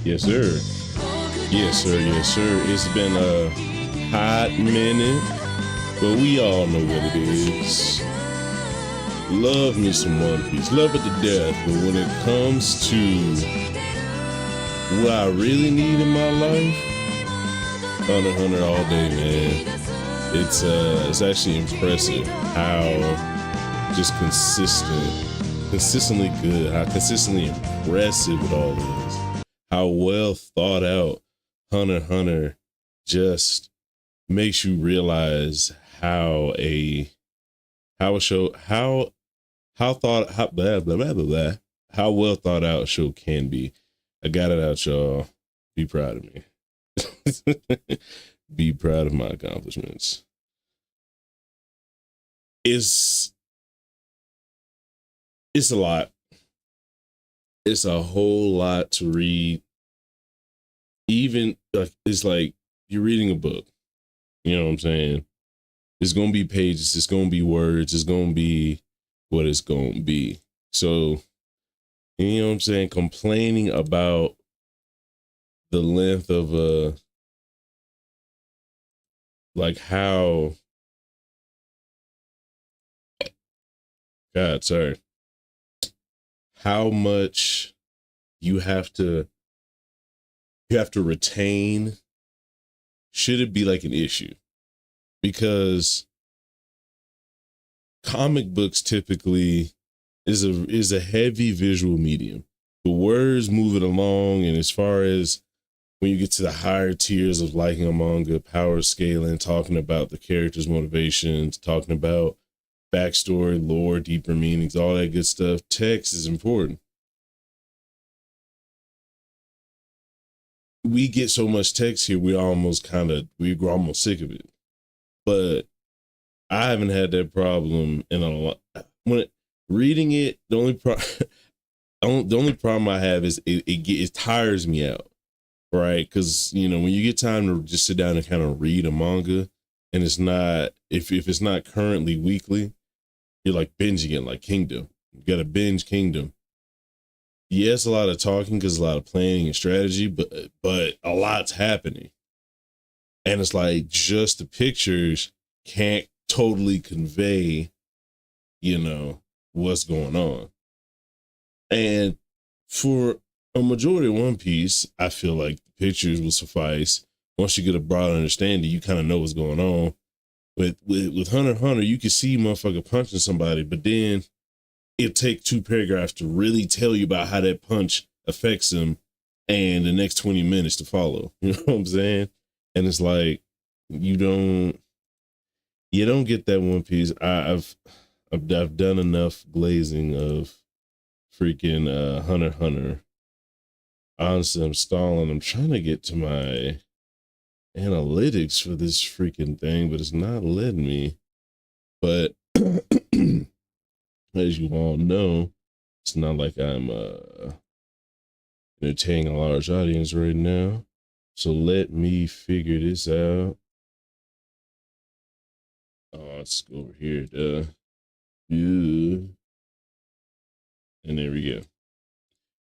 Yes, sir. Yes, sir. Yes, sir. It's been a hot minute, but we all know what it is. Love me some One Piece. Love it to death. But when it comes to what I really need in my life, Hunter x Hunter all day, man. It's actually impressive how just consistently good, how consistently impressive it all is. How well thought out Hunter x Hunter just makes you realize how a show how well thought out a show can be. I got it out, y'all. Be proud of me. Be proud of my accomplishments. It's a lot. It's a whole lot to read. Even it's like you're reading a book. You know what I'm saying? It's gonna be pages. It's gonna be words. It's gonna be what it's gonna be. So, you know what I'm saying? Complaining about the length of how much you have to retain. Should it be like an issue? Because comic books typically is a heavy visual medium. The words move it along, and as far as when you get to the higher tiers of liking a manga, power scaling, talking about the characters' motivations, talking about backstory, lore, deeper meanings, all that good stuff, text is important. We get so much text here, we're almost sick of it. But I haven't had that problem in a lot. When reading it, the only problem I have is it tires me out, right? Because when you get time to just sit down and kind of read a manga, and it's not if it's not currently weekly, you're like binging it like Kingdom. You got to binge Kingdom. Yes, a lot of talking because a lot of planning and strategy, but a lot's happening, and it's like just the pictures can't totally convey, what's going on. And for a majority of One Piece, I feel like the pictures will suffice. Once you get a broad understanding, you kind of know what's going on. With Hunter x Hunter, you can see motherfucker punching somebody, but then it'll take 2 paragraphs to really tell you about how that punch affects them and the next 20 minutes to follow. You know what I'm saying? And it's like, you don't get that One Piece. I've done enough glazing of freaking Hunter x Hunter. Honestly, I'm stalling. I'm trying to get to my analytics for this freaking thing, but it's not letting me. But as you all know, it's not like I'm entertaining a large audience right now. So let me figure this out. Oh, let's go over here. And there we go.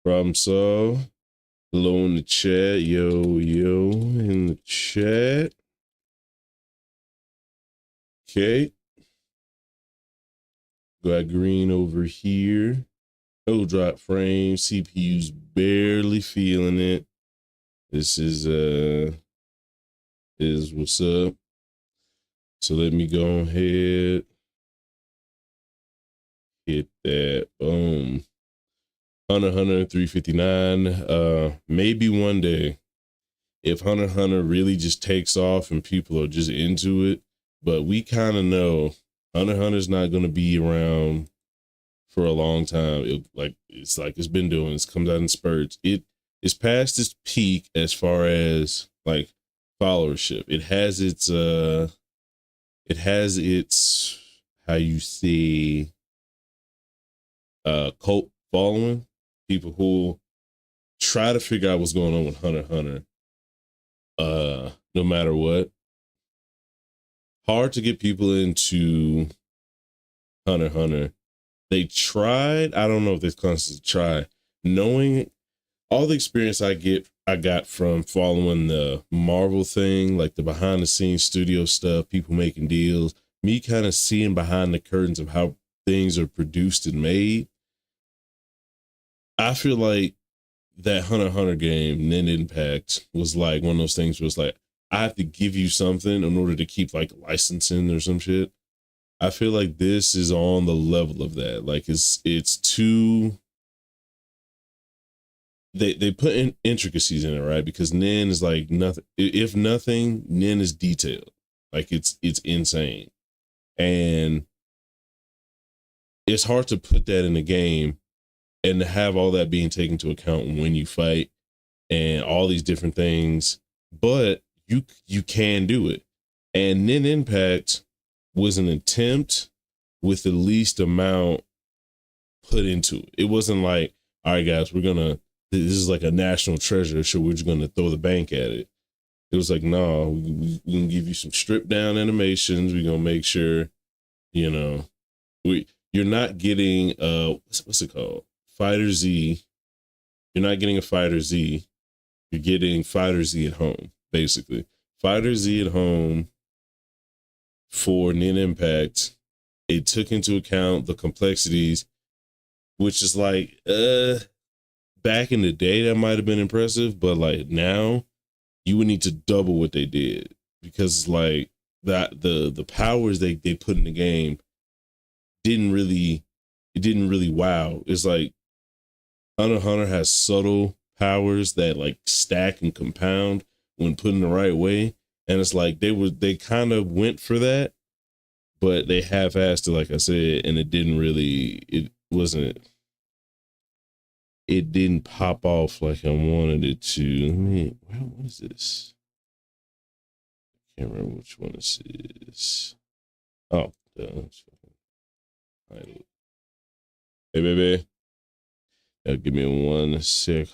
Problem solved. Hello in the chat. Yo in the chat. Okay. Got green over here. No drop frame. CPU's barely feeling it. This is what's up. So let me go ahead. Hit that. Boom. Hunter x Hunter 359. Maybe one day, if Hunter x Hunter really just takes off and people are just into it, but we kind of know Hunter x Hunter's not going to be around for a long time. It's been doing. It comes out in spurts. It's past its peak as far as like followership. It has its how you see cult following. People who try to figure out what's going on with Hunter x Hunter, no matter what. Hard to get people into Hunter x Hunter. They tried. I don't know if this constitutes try. Knowing all the experience I I got from following the Marvel thing, like the behind the scenes studio stuff, people making deals, me kind of seeing behind the curtains of how things are produced and made. I feel like that Hunter x Hunter game, Nin Impact, was like one of those things where it's like, I have to give you something in order to keep like licensing or some shit. I feel like this is on the level of that. Like it's too, they put in intricacies in it, right? Because Nin is like nothing. If nothing, Nin is detailed. Like it's insane. And it's hard to put that in a game and to have all that being taken into account when you fight and all these different things, but you can do it. And Nin Impact was an attempt with the least amount put into it. It wasn't like, all right, guys, this is like a national treasure, so we're just gonna throw the bank at it. It was like, no, we can give you some stripped down animations. We're gonna make sure, you know, you're not getting what's it called? Fighter Z. You're not getting a Fighter Z. You're getting Fighter Z at home, basically. Fighter Z at home for Nin Impact. It took into account the complexities, which is like, back in the day that might have been impressive, but like now you would need to double what they did, because like that the powers they put in the game didn't really wow. It's like Hunter x Hunter has subtle powers that like stack and compound when put in the right way. And it's like they kind of went for that, but they half-assed it, like I said, and it didn't pop off like I wanted it to. What is this? I can't remember which one this is. Oh, hey baby. Give me 1 sec.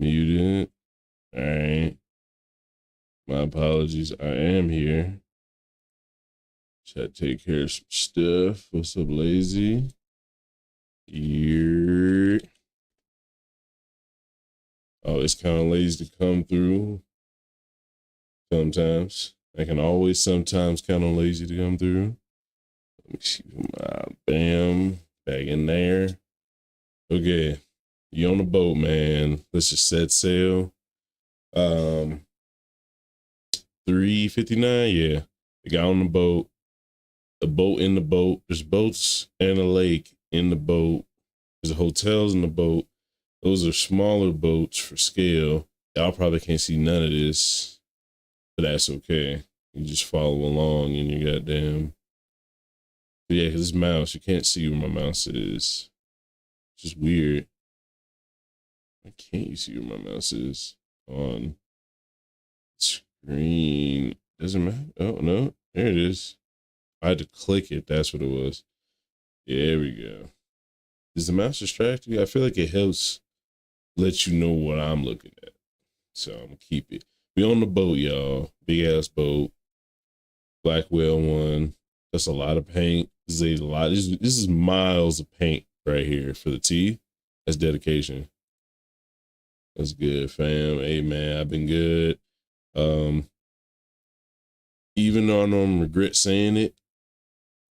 Muted. All right. My apologies. I am here. Chat, take care of some stuff. What's up, Lazy? Here. Oh, it's kind of lazy to come through. Sometimes. I can always sometimes count on lazy to come through. Let me see. Bam. Back in there. Okay. You on the boat, man. Let's just set sail. 3:59. Yeah. The guy on the boat. A boat in the boat. There's boats and a lake in the boat. There's hotels in the boat. Those are smaller boats for scale. Y'all probably can't see none of this, but that's okay. You just follow along in your goddamn. But yeah, because this mouse, you can't see where my mouse is. It's just weird. Why can't you see where my mouse is on screen? Doesn't matter. Oh, no. There it is. I had to click it. That's what it was. Yeah, there we go. Does the mouse distract you? I feel like it helps let you know what I'm looking at. So I'm gonna keep it. We on the boat, y'all. Big ass boat. Black Whale 1. That's a lot of paint. This is a lot. This is miles of paint right here for the T. That's dedication. That's good, fam. Hey man, I've been good. Even though I know I'm regret saying it,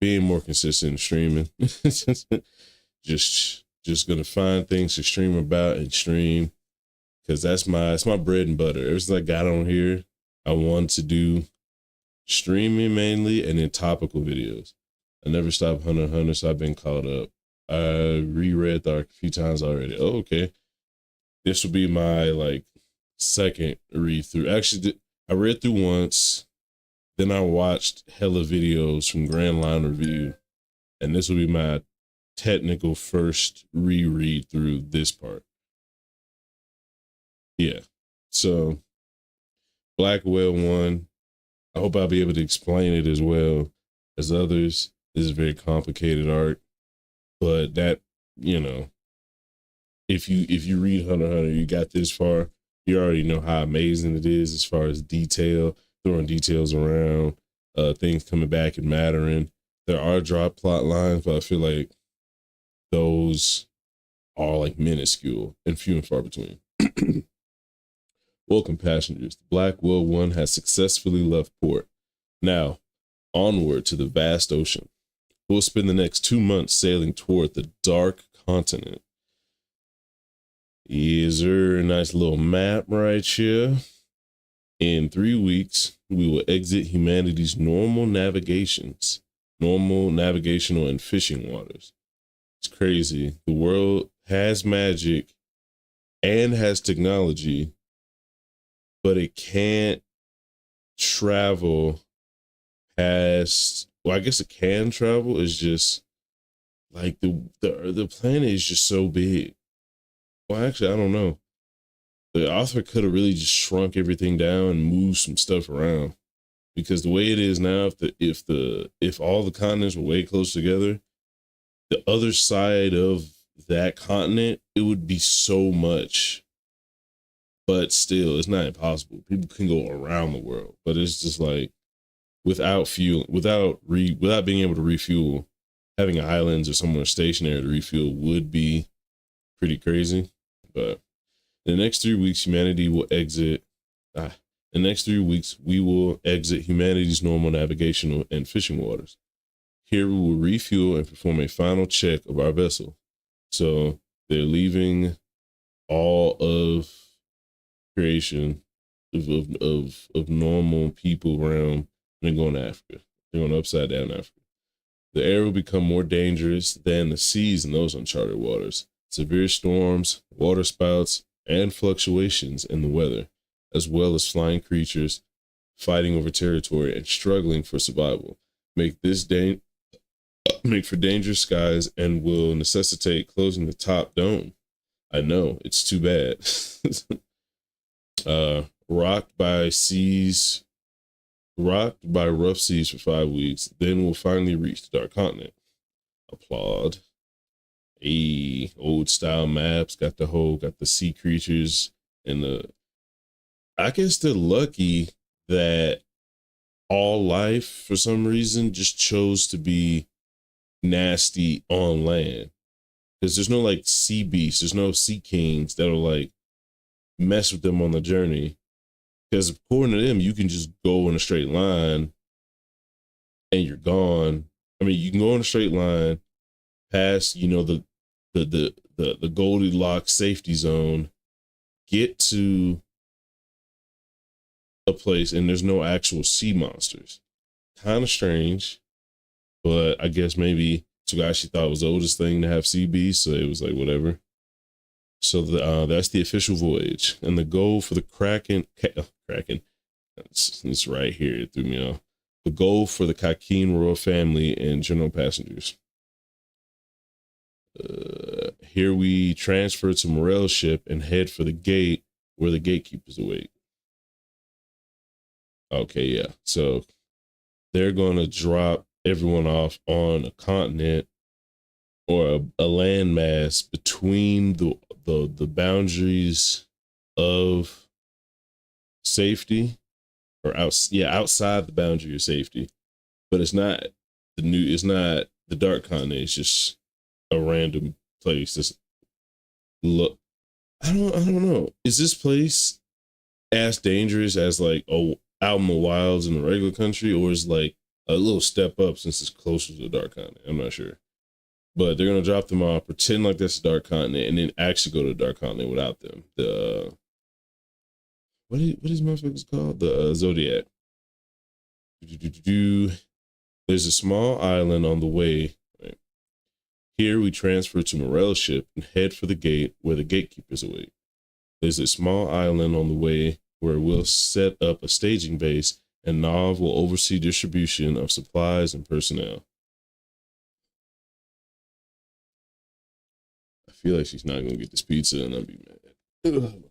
being more consistent in streaming. just gonna find things to stream about and stream, because that's my bread and butter. Ever since I got on here, I wanted to do streaming mainly and then topical videos. I never stopped Hunter x Hunter, so I've been caught up. I reread the arc a few times already. Oh, okay. This will be my second read through. Actually, I read through once, then I watched hella videos from Grand Line Review, and this will be my technical first reread through this part. Yeah. So Black Whale 1, I hope I'll be able to explain it as well as others. This is a very complicated art, but that, if you read Hunter x Hunter, you got this far, you already know how amazing it is as far as detail, throwing details around, things coming back and mattering. There are drop plot lines, but I feel like those are minuscule and few and far between. Welcome, passengers. The Black Whale 1 has successfully left port. Now, onward to the vast ocean. We'll spend the next 2 months sailing toward the dark continent. Is there a nice little map right here? In 3 weeks, we will exit humanity's normal navigational and fishing waters. It's crazy. The world has magic and has technology, but it can't travel past. Well, I guess it can travel. It's just the planet is just so big. Well, actually, I don't know. The author could have really just shrunk everything down and moved some stuff around, because the way it is now, if all the continents were way close together, the other side of that continent, it would be so much. But still, it's not impossible. People can go around the world, but it's just without fuel, without being able to refuel, having islands or somewhere stationary to refuel would be pretty crazy. But in the next 3 weeks, humanity will exit. In the next 3 weeks, we will exit humanity's normal navigational and fishing waters. Here, we will refuel and perform a final check of our vessel. So they're leaving all of creation of normal people realm, and they're going to Africa. They're going upside down Africa. The air will become more dangerous than the seas in those uncharted waters. Severe storms, water spouts, and fluctuations in the weather, as well as flying creatures fighting over territory and struggling for survival, make for dangerous skies and will necessitate closing the top dome. I know, it's too bad. Rocked by rough seas for 5 weeks, then we'll finally reach the dark continent. Applaud. Old style maps, got the sea creatures And I guess they're lucky that all life for some reason just chose to be nasty on land. Because there's no like sea beasts, there's no sea kings that'll like mess with them on the journey. Because according to them, you can just go in a straight line and you're gone. I mean, you can go in a straight line past, you know, the Goldilocks safety zone, get to a place, and there's no actual sea monsters. Kind of strange, but I guess maybe Togashi thought it was the oldest thing to have sea beasts, so it was like whatever. So that's the official voyage, and the goal for the Kraken, it's right here. It threw me off. The goal for the Kakin royal family and general passengers. Here we transfer to Morel's ship and head for the gate where the gatekeepers await. Okay, yeah. So they're going to drop everyone off on a continent or a landmass between the boundaries of safety, or outside the boundary of safety. But it's not it's not the dark continent. It's just a random place. That's look. I don't know. Is this place as dangerous as like out in the wilds in the regular country, or is like a little step up since it's closer to the dark continent? I'm not sure. But they're gonna drop them off, pretend like that's the dark continent, and then actually go to the dark continent without them. The what is motherfuckers called? The Zodiac. There's a small island on the way. Right? Here we transfer to Morel's ship and head for the gate where the gatekeepers await. There's a small island on the way where we'll set up a staging base, and Nav will oversee distribution of supplies and personnel. I feel like she's not gonna get this pizza, and I'll be mad. Ugh.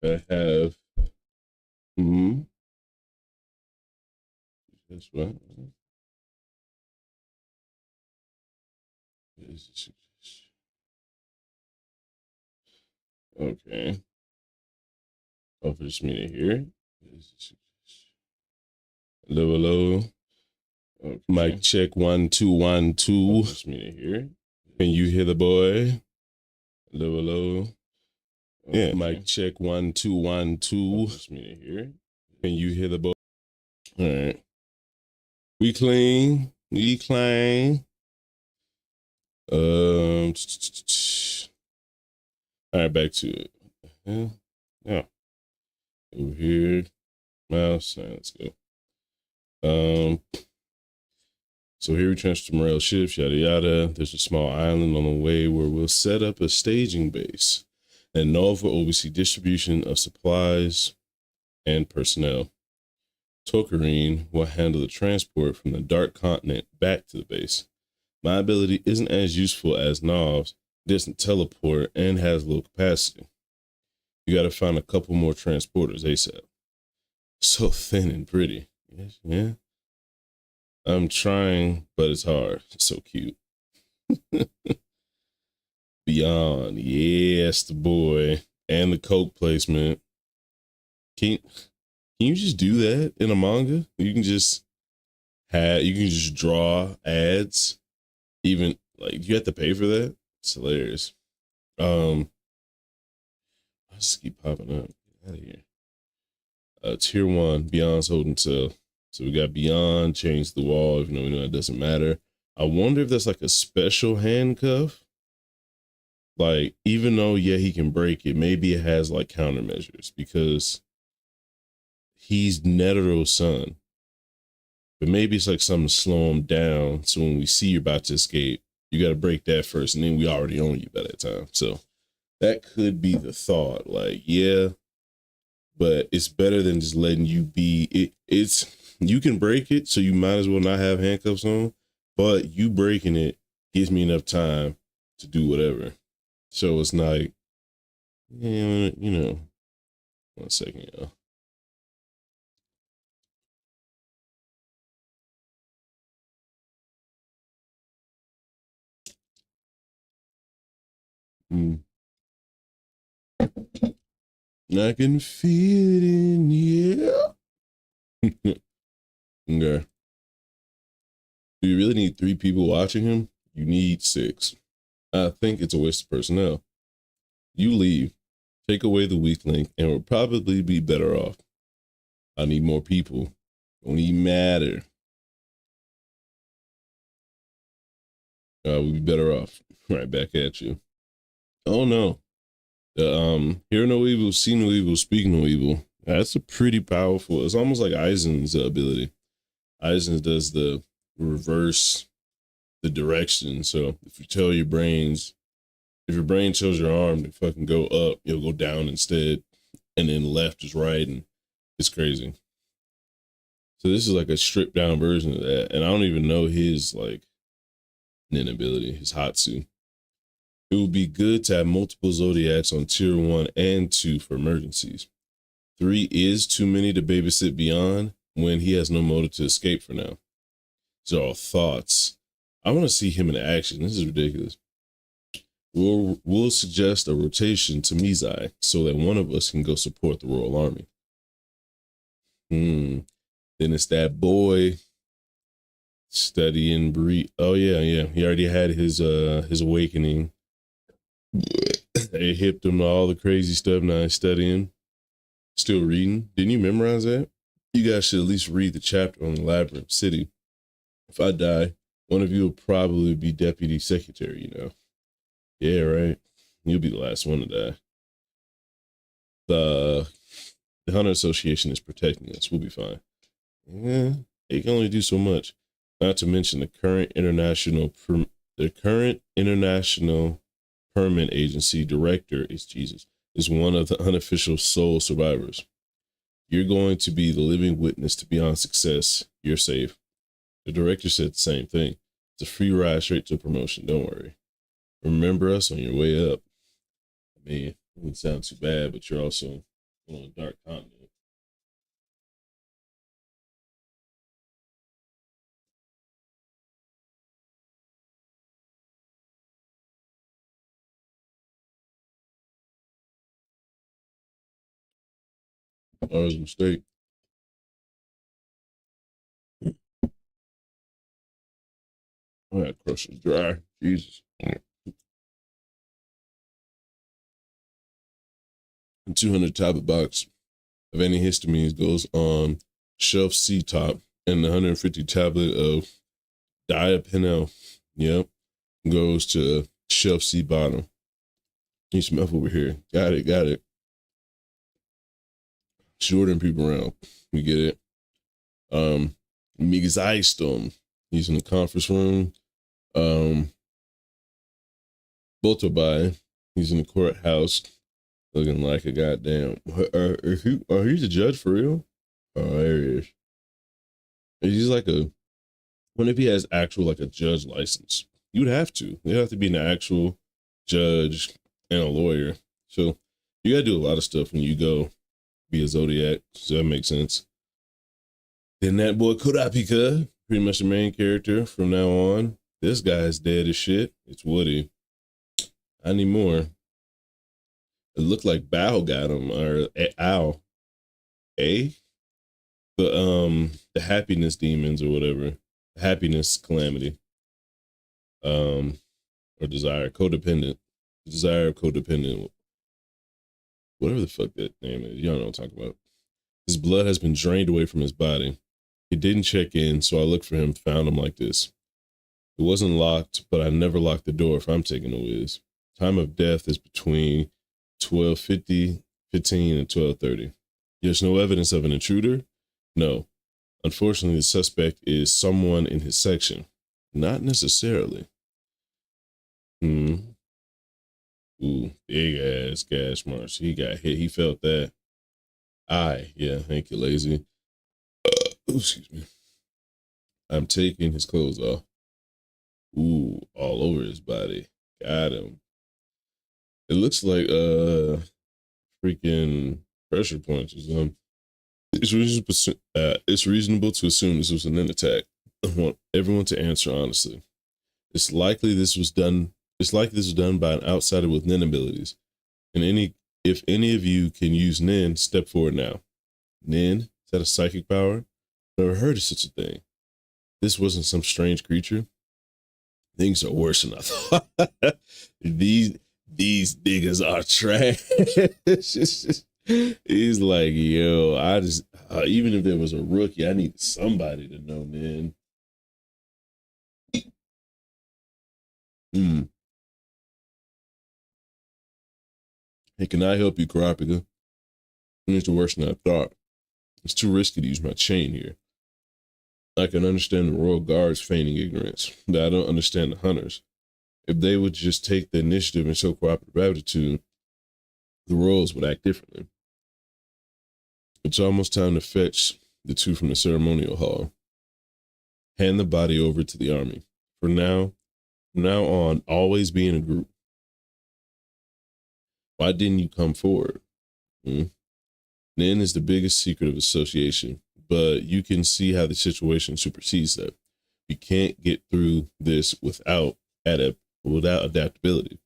I have. Hmm. That's right. Okay. Oh, for this minute here. Hello, hello. Okay. Mic check 1 2 1 2. For this minute here. Can you hear the boy? Hello, hello. Okay. Yeah. Mic check 1 2 1 2. For this minute here. Can you hear the boy? All right. We clean. We clean. All right, back to it. Yeah. Over here. Mouse. All right, let's go. So here we transfer to Morel ships, yada yada. There's a small island on the way where we'll set up a staging base, and Nova will oversee distribution of supplies and personnel. Tokarine will handle the transport from the Dark Continent back to the base. My ability isn't as useful as Nov's, doesn't teleport, and has low capacity. You gotta find a couple more transporters ASAP. So thin and pretty. Yes, yeah. I'm trying, but it's hard. It's so cute. Beyond, yes, the boy. And the Coke placement. Can you just do that in a manga? You can just draw ads. Even like you have to pay for that. It's hilarious. I just keep popping up. Get out of here. Tier 1, Beyond's holding tail. So we got Beyond, change the wall, even though we know it doesn't matter. I wonder if that's like a special handcuff. Like, even though, yeah, he can break it, maybe it has like countermeasures because he's Netero's son. But maybe it's like something to slow him down. So when we see you're about to escape, you got to break that first, and then we already own you by that time. So that could be the thought. Like, yeah, but it's better than just letting you be. You can break it, so you might as well not have handcuffs on. But you breaking it gives me enough time to do whatever. So it's like, yeah, you know. 1 second, y'all. I can feel it in the air. Okay. Do you really need 3 people watching him? You need 6. I think it's a waste of personnel. You leave, take away the weak link, and we'll probably be better off. I need more people. Don't even matter. We'll be better off. Right back at you. Oh no. Hear no evil, see no evil, speak no evil. That's a pretty powerful. It's almost like Aizen's ability. Aizen does the reverse the direction. So if you tell your brains, if your brain tells your arm to fucking go up, you'll go down instead. And then left is right. And it's crazy. So this is like a stripped down version of that. And I don't even know his like nin ability, his Hatsu. It would be good to have multiple Zodiacs on tier 1 and 2 for emergencies. 3 is too many to babysit Beyond when he has no motive to escape for now. These are all thoughts. I want to see him in action. This is ridiculous. We'll suggest a rotation to Mizai so that one of us can go support the Royal Army. Then it's that boy studying breed. Oh yeah. He already had his awakening. They hipped him to all the crazy stuff. Now he's studying, still reading. Didn't you memorize that? You guys should at least read the chapter on the Labyrinth City. If I die, one of you will probably be deputy secretary, you know. Yeah, right. You'll be the last one to die. The Hunter Association is protecting us. We'll be fine. Yeah, they can only do so much. Not to mention the current international permit agency director is one of the unofficial sole survivors. You're going to be the living witness to Beyond success. You're safe. The director said the same thing. It's a free ride straight to promotion. Don't worry. Remember us on your way up. I mean, it wouldn't sound too bad, but you're also on a dark continent. That was a mistake. Oh, that crust is dry. Jesus. A 200 tablet box of antihistamines goes on shelf C top, and the 150 tablet of diapinel, yep, goes to shelf C bottom. Need some F over here. Got it. Shorting people around. We get it. Miguel's Eistom. He's in the conference room. Botobai. He's in the courthouse looking like a goddamn. He's a judge for real? Oh, there he is. He's like a. What if he has actual like a judge license? You would have to. You have to be an actual judge and a lawyer. So you got to do a lot of stuff when you go be a Zodiac. So that makes sense. Then that boy Kurapika, pretty much the main character from now on. This guy's dead as shit. It's Woody. I need more. It looked like Bao got him, or Ow. The happiness demons or whatever. Happiness calamity. Or desire. Codependent. Desire codependent. Whatever the fuck that name is. Y'all know what I'm talking about. His blood has been drained away from his body. He didn't check in, so I looked for him, found him like this. It wasn't locked, but I never locked the door if I'm taking a whiz. Time of death is between 12:15 and 12:30. There's no evidence of an intruder? No. Unfortunately, the suspect is someone in his section. Not necessarily. Ooh, big ass gas marks. He got hit. He felt that. Yeah, thank you, lazy. Excuse me. I'm taking his clothes off. Ooh, all over his body. Got him. It looks like freaking pressure points or something. It's reasonable to assume this was an attack. I want everyone to answer honestly. It's likely this was done by an outsider with Nin abilities. And if any of you can use Nin, step forward now. Nin? Is that a psychic power? Never heard of such a thing. This wasn't some strange creature. Things are worse than I thought. These niggas are trash. He's like, yo, I just, even if there was a rookie, I need somebody to know, man. Hey, can I help you, Karapika? It's worse than I thought. It's too risky to use my chain here. I can understand the Royal Guards feigning ignorance, but I don't understand the hunters. If they would just take the initiative and show cooperative attitude, the Royals would act differently. It's almost time to fetch the two from the ceremonial hall. Hand the body over to the army. From now on, always be in a group. Why didn't you come forward? Nin is the biggest secret of association, but you can see how the situation supersedes that. You can't get through this without adaptability.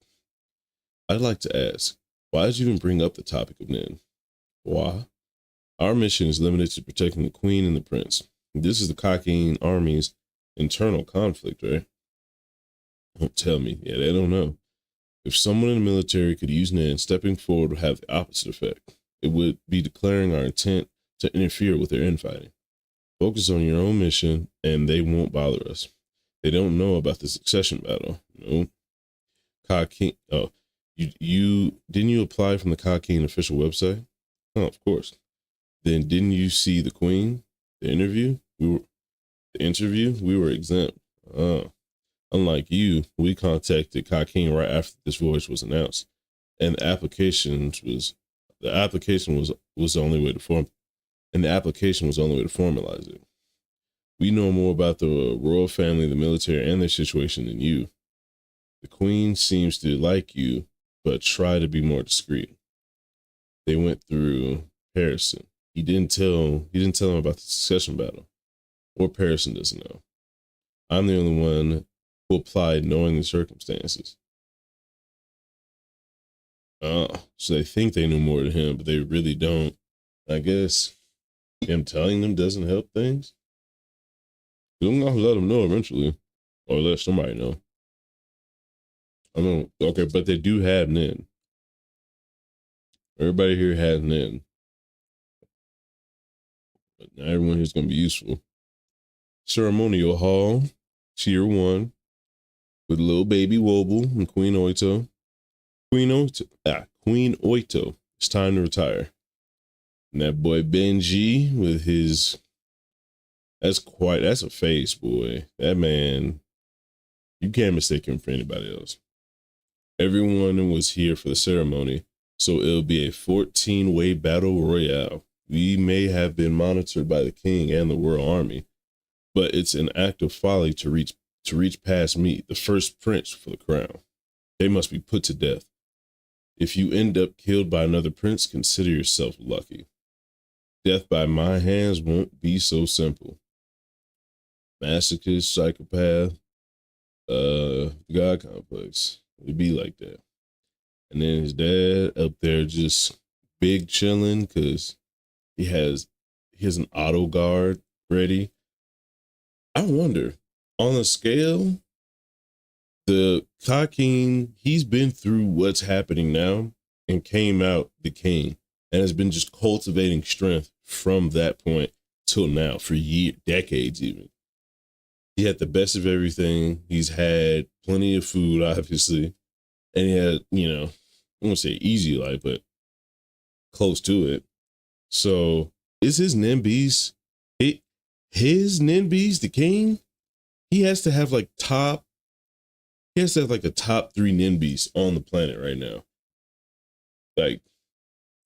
I'd like to ask, why did you even bring up the topic of Nin? Why? Our mission is limited to protecting the queen and the prince. This is the Cockine army's internal conflict, right? Don't tell me. Yeah, they don't know. If someone in the military could use Nin, stepping forward would have the opposite effect. It would be declaring our intent to interfere with their infighting. Focus on your own mission, and they won't bother us. They don't know about the succession battle. No. Cockine. Oh, you didn't you apply from the Cockine official website? Oh, of course. Then didn't you see the queen? The interview? We were exempt. Unlike you, we contacted Cockine right after this voyage was announced, and the application was the only way to formalize it. We know more about the royal family, the military, and their situation than you. The queen seems to like you, but try to be more discreet. They went through Harrison. He didn't tell him about the succession battle. Or Harrison doesn't know. I'm the only one who applied knowing the circumstances. So they think they knew more than him, but they really don't. I guess him telling them doesn't help things. You're gonna have to let them know eventually, or let somebody know. I don't know. Okay, but they do have Nin. Everybody here has Nin. But not everyone here's gonna be useful. Ceremonial Hall, Tier 1, with little baby Wobble and Queen Oito. Queen Oito. It's time to retire. And that boy Benji with his, that's a face, boy. That man, you can't mistake him for anybody else. Everyone was here for the ceremony, so it'll be a 14-way battle royale. We may have been monitored by the king and the royal army, but it's an act of folly to reach past me, the first prince for the crown. They must be put to death. If you end up killed by another prince, consider yourself lucky. Death by my hands won't be so simple. Masochist, psychopath, God complex. It'd be like that. And then his dad up there just big chilling because he has an auto guard ready. I wonder, on a scale, the Kakin, he's been through what's happening now and came out the king and has been just cultivating strength from that point till now for decades even. He had the best of everything. He's had plenty of food, obviously. And he had, I won't say easy life, but close to it. So is his Nimbies, the king? He has to have like a top 3 Nimbies on the planet right now. Like,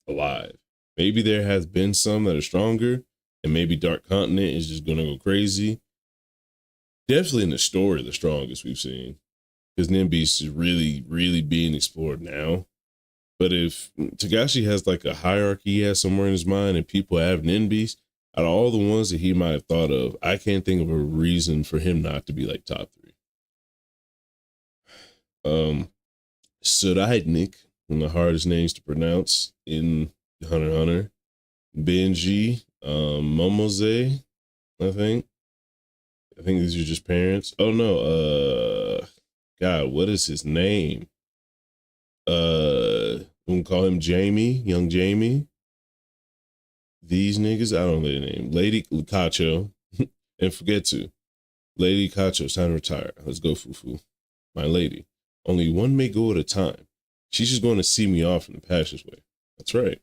alive. Maybe there has been some that are stronger, and maybe Dark Continent is just gonna go crazy. Definitely in the story, the strongest we've seen. Because Nimbies is really, really being explored now. But if Togashi has like a hierarchy he has somewhere in his mind and people have Nimbies, out of all the ones that he might have thought of, I can't think of a reason for him not to be like top 3. Suraidnik, one of the hardest names to pronounce in Hunter x Hunter. Benji, Momoze, I think these are just parents. Oh no, God, what is his name? We can call him Jamie, young Jamie. These niggas, I don't know their name. Lady Cacho, and forget to. Lady Cacho, it's time to retire. Let's go, Fufu. My lady. Only one may go at a time. She's just going to see me off in the passageway. That's right.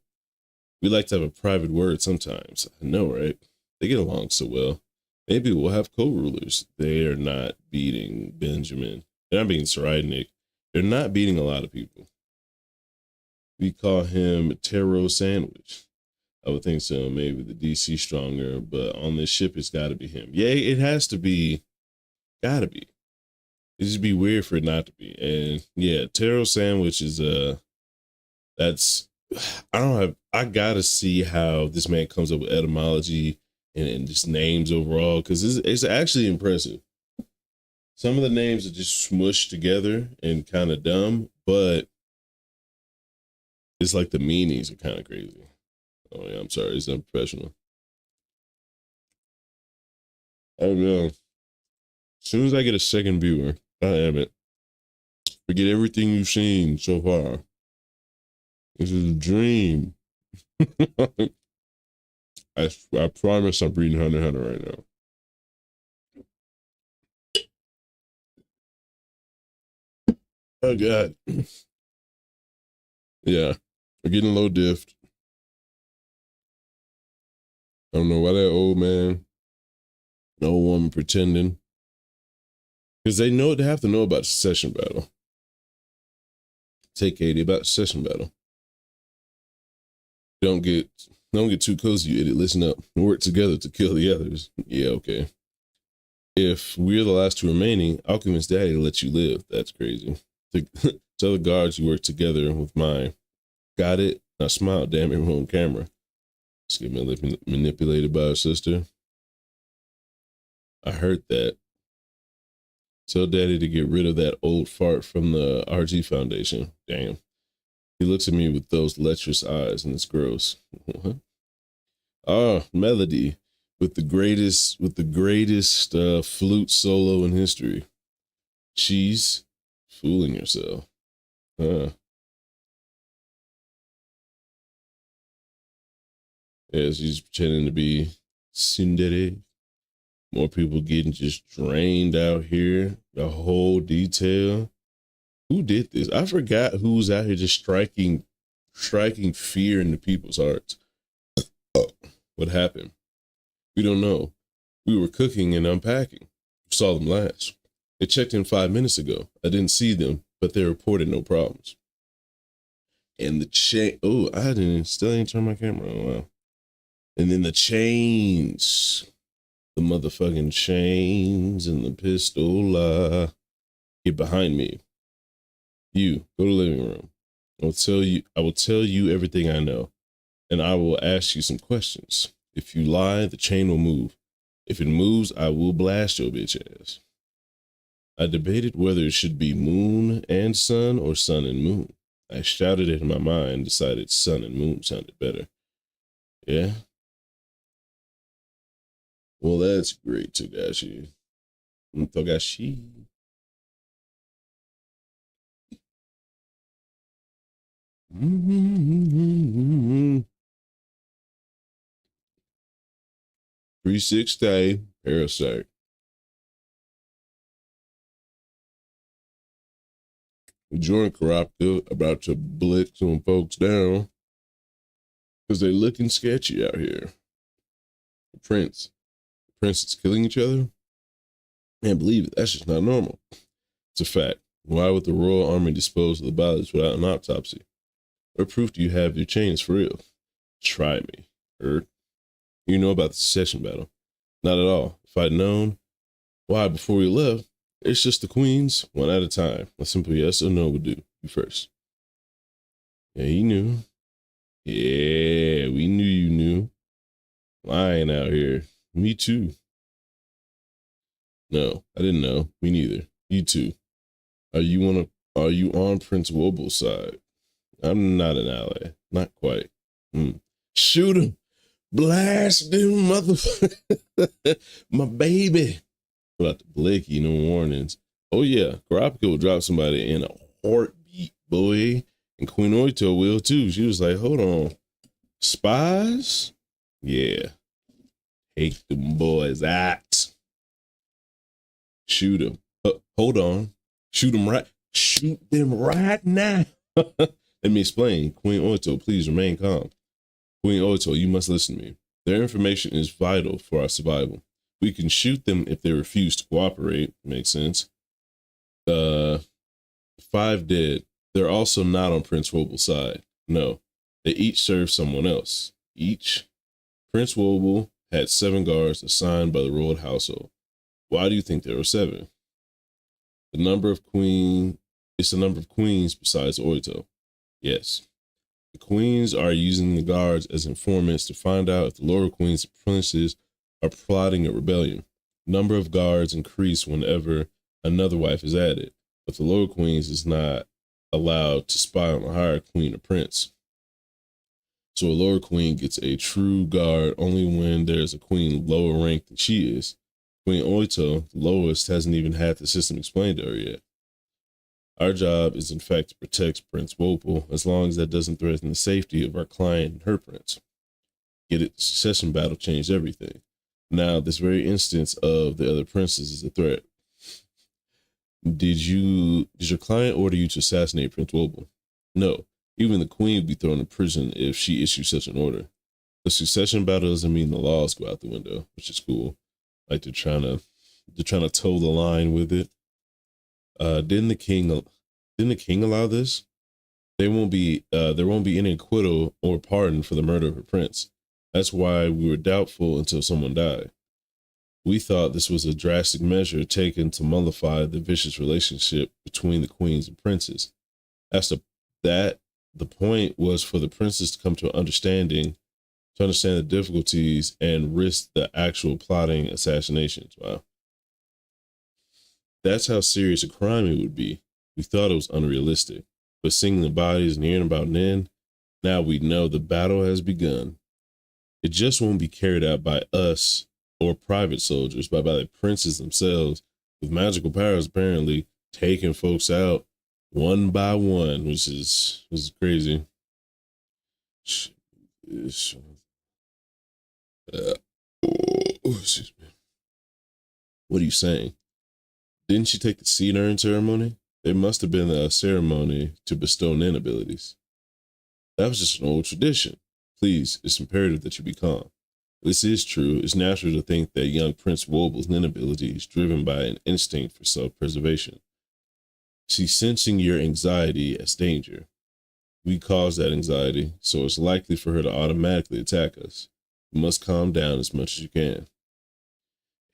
We like to have a private word sometimes. I know, right? They get along so well. Maybe we'll have co-rulers. They are not beating Benjamin. They're not beating Saraidnik. They're not beating a lot of people. We call him Taro Sandwich. I would think so. Maybe the DC stronger, but on this ship, it's got to be him. Yeah, it has to be. Got to be. It'd just be weird for it not to be. And yeah, Taro Sandwich is that's, I gotta see how this man comes up with etymology and just names overall, because it's actually impressive. Some of the names are just smushed together and kind of dumb, but it's like the meanings are kind of crazy. Oh yeah, I'm sorry, it's unprofessional. I don't know. As soon as I get a second viewer, damn it. Forget everything you've seen so far. This is a dream. I promise I'm reading Hunter x Hunter right now. Oh God. Yeah, we're getting low diffed. I don't know why that old man, the old woman pretending. Because they have to know about the succession battle. Take 80 about the succession battle. Don't get too cozy, you idiot. Listen up. We work together to kill the others. Yeah, okay. If we're the last two remaining, I'll convince Daddy to let you live. That's crazy. Tell the guards you work together with mine. Got it? Now smile, damn it, we're on camera. Just get manipulated by her sister. I heard that. Tell daddy to get rid of that old fart from the RG Foundation. Damn. He looks at me with those lecherous eyes and it's gross. Melody with the greatest flute solo in history. She's fooling herself. Yeah, she's pretending to be tsundere. More people getting just drained out here. The whole detail. Who did this? I forgot who's out here just striking fear into people's hearts. What happened? We don't know. We were cooking and unpacking. Saw them last. They checked in 5 minutes ago. I didn't see them, but they reported no problems. And the chain. Oh, still ain't turned my camera on. Wow. And then the chains. The motherfucking chains and the pistol. Get behind me. You go to the living room. I will tell you everything I know, and I will ask you some questions. If you lie, the chain will move. If it moves, I will blast your bitch ass. I debated whether it should be moon and sun or sun and moon. I shouted it in my mind, decided sun and moon sounded better. Yeah. Well, that's great, Togashi. Togashi. Mm-hmm. 360 Parasite. Jordan Karapka about to blick some folks down because they're looking sketchy out here. The Prince is killing each other. Can't believe it. That's just not normal. It's a fact. Why would the Royal Army dispose of the bodies without an autopsy? What proof do you have your chains for real? Try me. You know about the succession battle. Not at all. If I'd known why before we left, it's just the queens, one at a time. A simple yes or no would do. You first. Yeah, he knew. Yeah, we knew you knew. Lying out here. Me too. No, I didn't know. Me neither. You too. Are you on Prince Woble's side? I'm not an ally. Not quite. Shoot him. Blast him, motherfucker. My baby. Without the blicky, no warnings. Oh yeah, Karapka will drop somebody in a heartbeat, boy. And Queen Oito will too. She was like, hold on. Spies? Yeah. Take them boys out. Shoot them. Hold on. Shoot them right now. Let me explain. Queen Oito, please remain calm. Queen Oito, you must listen to me. Their information is vital for our survival. We can shoot them if they refuse to cooperate. Makes sense. 5 dead. They're also not on Prince Woble's side. No, they each serve someone else. Prince Woble had 7 guards assigned by the royal household. Why do you think there were 7? It's the number of queens besides Oito. Yes. The queens are using the guards as informants to find out if the lower queens and princes are plotting a rebellion. Number of guards increase whenever another wife is added, but the lower queens is not allowed to spy on a higher queen or prince. So a lower queen gets a true guard only when there's a queen lower ranked than she is. Queen Oito, the lowest, hasn't even had the system explained to her yet. Our job is in fact to protect Prince Wople as long as that doesn't threaten the safety of our client and her prince. Get it? The succession battle changed everything. Now, this very instance of the other princes is a threat. Did your client order you to assassinate Prince Wople? No. Even the queen would be thrown in prison if she issued such an order. The succession battle doesn't mean the laws go out the window, which is cool. Like they're trying to toe the line with it. Didn't the king allow this? There won't be any acquittal or pardon for the murder of a prince. That's why we were doubtful until someone died. We thought this was a drastic measure taken to mollify the vicious relationship between the queens and princes. The point was for the princes to come to to understand the difficulties and risk the actual plotting assassinations. Wow. That's how serious a crime it would be. We thought it was unrealistic, but seeing the bodies and hearing about Nin, now we know the battle has begun. It just won't be carried out by us or private soldiers, but by the princes themselves, with magical powers apparently taking folks out one by one, which is crazy. Excuse me. What are you saying? Didn't she take the seed urn ceremony? There must have been a ceremony to bestow Nin abilities. That was just an old tradition. Please, it's imperative that you be calm. This is true. It's natural to think that young Prince Woble's Nin ability is driven by an instinct for self-preservation. She's sensing your anxiety as danger. We cause that anxiety, so it's likely for her to automatically attack us. You must calm down as much as you can.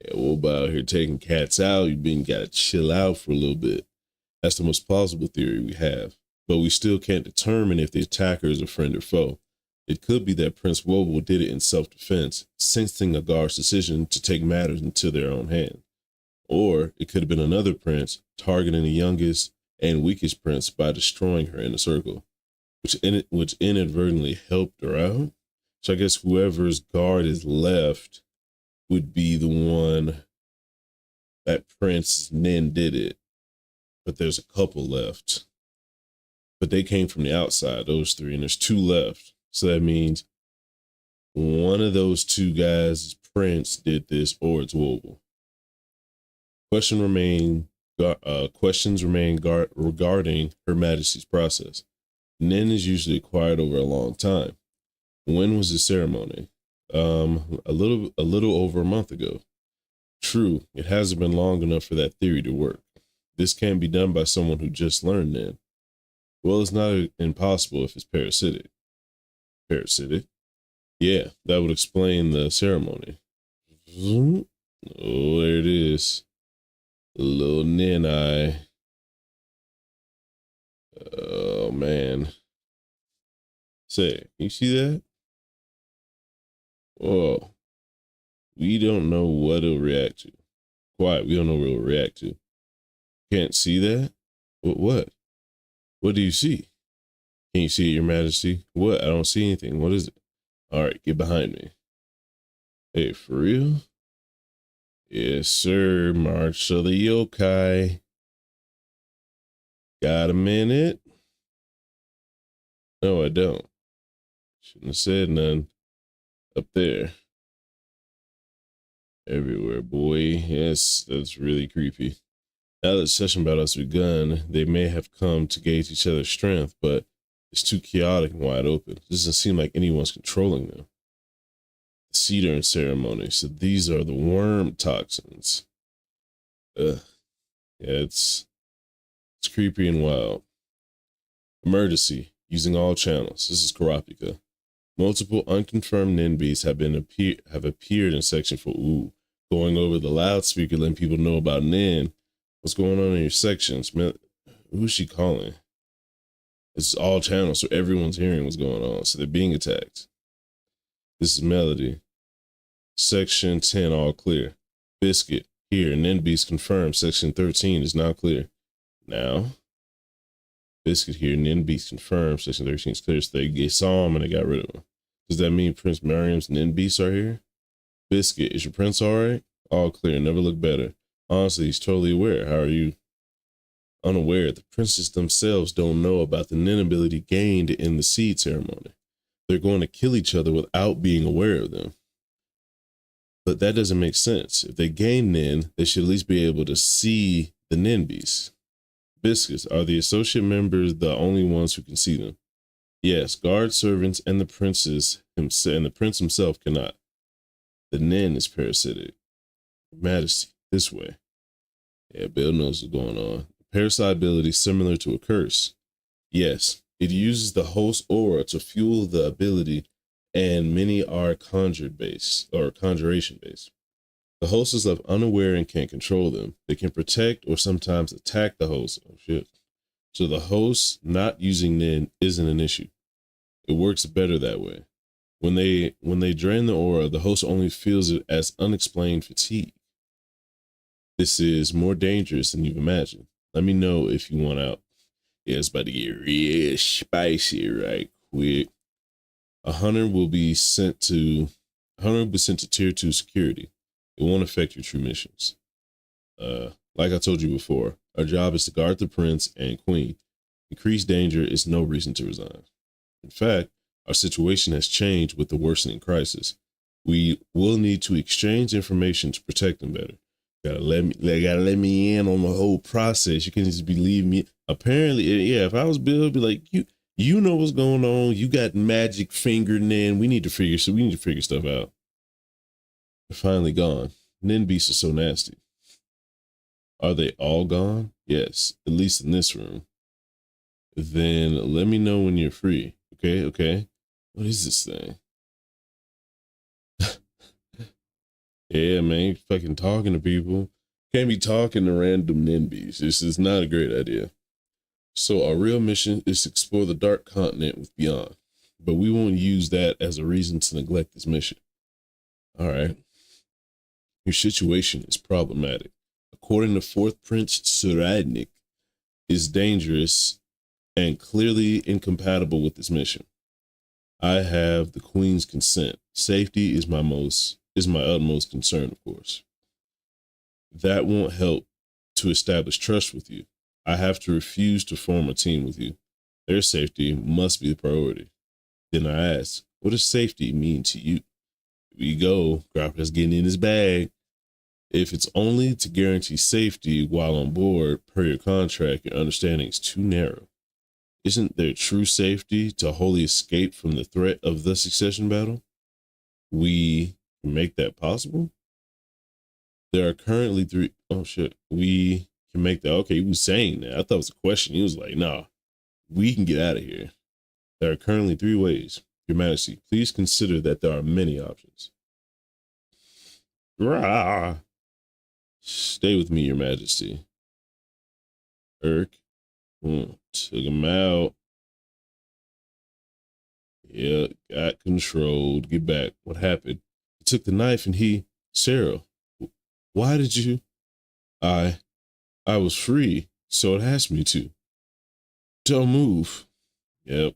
Yeah, Woba out here taking cats out. You gotta chill out for a little bit. That's the most plausible theory we have. But we still can't determine if the attacker is a friend or foe. It could be that Prince Woble did it in self-defense, sensing a guard's decision to take matters into their own hand. Or it could have been another prince targeting the youngest and weakest prince by destroying her in a circle, which inadvertently helped her out. So I guess whoever's guard is left would be the one that Prince Nin did it. But there's a couple left. But they came from the outside, those three, and there's two left. So that means one of those two guys, Prince, did this, or it's Woble. Questions remain regarding Her Majesty's process. Nin is usually acquired over a long time. When was the ceremony? A little over a month ago. True, it hasn't been long enough for that theory to work. This can't be done by someone who just learned Nin. Well, it's not impossible if it's parasitic. Parasitic? Yeah, that would explain the ceremony. Oh, there it is. Little Nin eye. Oh, man. Say, you see that? Whoa. We don't know what it'll react to. Quiet, we don't know what it'll react to. Can't see that? What? What do you see? Can you see it, Your Majesty? What? I don't see anything. What is it? All right, get behind me. Hey, for real? Yes, sir. March of the Yokai. Got a minute? No, I don't. Shouldn't have said none. Up there. Everywhere, boy. Yes, that's really creepy. Now that the session battle has begun, they may have come to gauge each other's strength, but it's too chaotic and wide open. It doesn't seem like anyone's controlling them. The seed urn ceremony. So these are the worm toxins. Yeah, it's creepy and wild. Emergency. Using all channels. This is Karapika. Multiple unconfirmed Nin beasts have appeared in section 4. Ooh, going over the loudspeaker, letting people know about Nin. What's going on in your sections? Man, who's she calling? It's all channels, so everyone's hearing what's going on. So they're being attacked. This is Melody. Section 10, all clear. Biscuit, here, Nin beast confirmed. Section 13 is now clear. Now, Biscuit here, Nin beast confirmed. Section 13 is clear. So they saw him and they got rid of him. Does that mean Prince Miriam's Nin beasts are here? Biscuit, is your prince all right? All clear, never look better. Honestly, he's totally aware. How are you? Unaware. The princes themselves don't know about the Nin ability gained in the seed ceremony. They're going to kill each other without being aware of them. But that doesn't make sense. If they gain Nin, they should at least be able to see the Nin beasts. Biscuits, are the associate members the only ones who can see them? Yes, guard servants and the prince himself cannot. The Nin is parasitic. Majesty, this way. Yeah, Bill knows what's going on. Parasite ability similar to a curse. Yes, it uses the host aura to fuel the ability, and many are conjuration based. The host is left unaware and can't control them. They can protect or sometimes attack the host. Oh shit. So the host not using Nin isn't an issue. It works better that way. When they drain the aura, the host only feels it as unexplained fatigue. This is more dangerous than you've imagined. Let me know if you want out. Yeah, it's about to get real spicy right quick. A hunter will be sent to tier 2 security. It won't affect your true missions. Like I told you before, our job is to guard the prince and queen. Increased danger is no reason to resign. In fact, our situation has changed with the worsening crisis. We will need to exchange information to protect them better. Gotta let me in on the whole process. You can't just believe me. Apparently, yeah, if I was Bill, I'd be like, you know what's going on. You got magic fingered in. We need to figure stuff out. They're finally gone. Nin beasts are so nasty. Are they all gone? Yes, at least in this room. Then let me know when you're free. Okay. What is this thing? Yeah, man, you're fucking talking to people. Can't be talking to random NIMBYs. This is not a great idea. So our real mission is to explore the dark continent with Beyond. But we won't use that as a reason to neglect this mission. All right. Your situation is problematic. According to 4th Prince Suradnik, is dangerous and clearly incompatible with this mission. I have the Queen's consent. Safety is my utmost concern, of course. That won't help to establish trust with you. I have to refuse to form a team with you. Their safety must be the priority. Then I ask, what does safety mean to you? Here we go. Grappa's getting in his bag. If it's only to guarantee safety while on board per your contract, your understanding is too narrow. Isn't there true safety to wholly escape from the threat of the succession battle? We can make that possible? There are currently 3. Oh shit. We can make that. Okay, he was saying that. I thought it was a question. He was like, nah, we can get out of here. There are currently 3 ways. Your Majesty, please consider that there are many options. Rah. Stay with me, Your Majesty. Took him out. Yeah, got controlled. Get back. What happened? He took the knife and Sarah, why did you? I was free, so it asked me to. Don't move. Yep.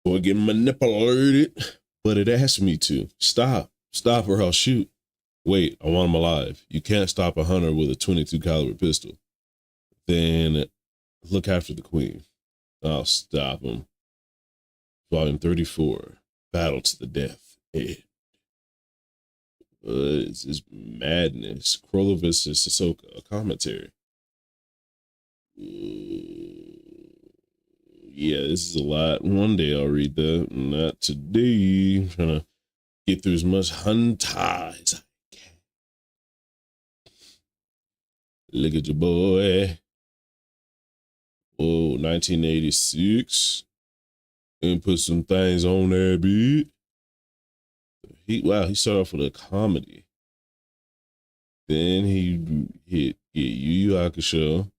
Boy, getting manipulated, but it asked me to. Stop or I'll shoot. Wait, I want him alive. You can't stop a hunter with a 22 caliber pistol. Then look after the queen. I'll stop him. Volume 34, Battle to the Death. What is this madness? Corolla vs. Ahsoka, a commentary. Yeah, this is a lot. One day I'll read that. Not today. I'm trying to get through as much hentai as I can. Look at your boy. Oh, 1986. And put some things on there, bitch. He started off with a comedy. Then he hit Yu Yu Hakusho.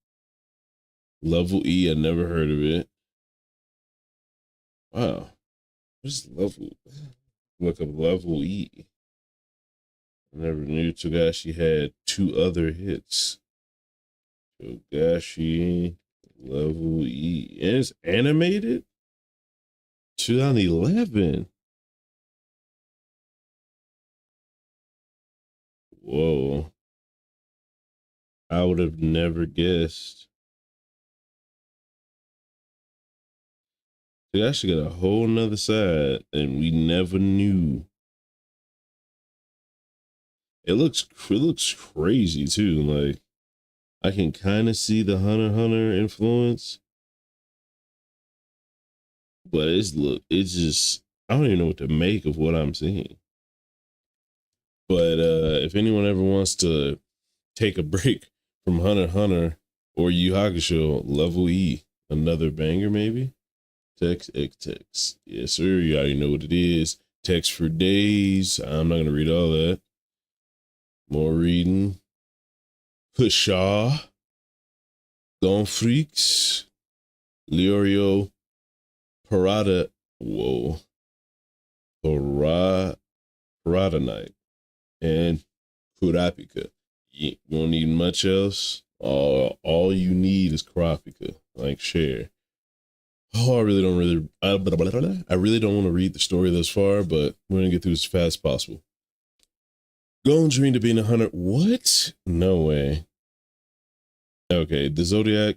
Level E, I never heard of it. Wow. What's level? Look up Level E. I never knew Togashi had 2 other hits. Togashi Level E. And it's animated? 2011. Whoa. I would have never guessed. They actually got a whole nother side and we never knew. It looks crazy too. Like I can kind of see the Hunter x Hunter influence. But it's just I don't even know what to make of what I'm seeing. But if anyone ever wants to take a break from Hunter x Hunter or Yu Hakusho, Level E, another banger maybe. Text. Yes, sir. You already know what it is. Text for days. I'm not gonna read all that. More reading. Pushaw. Gone Freaks. Leorio Parada. Whoa. Paradanite, and Kurapika. You won't need much else. All you need is Kurapika. Like, share. Oh, I really don't want to read the story this far, but we're gonna get through this as fast as possible. Gon dreamed of being a hunter. What? No way. Okay, the Zodiac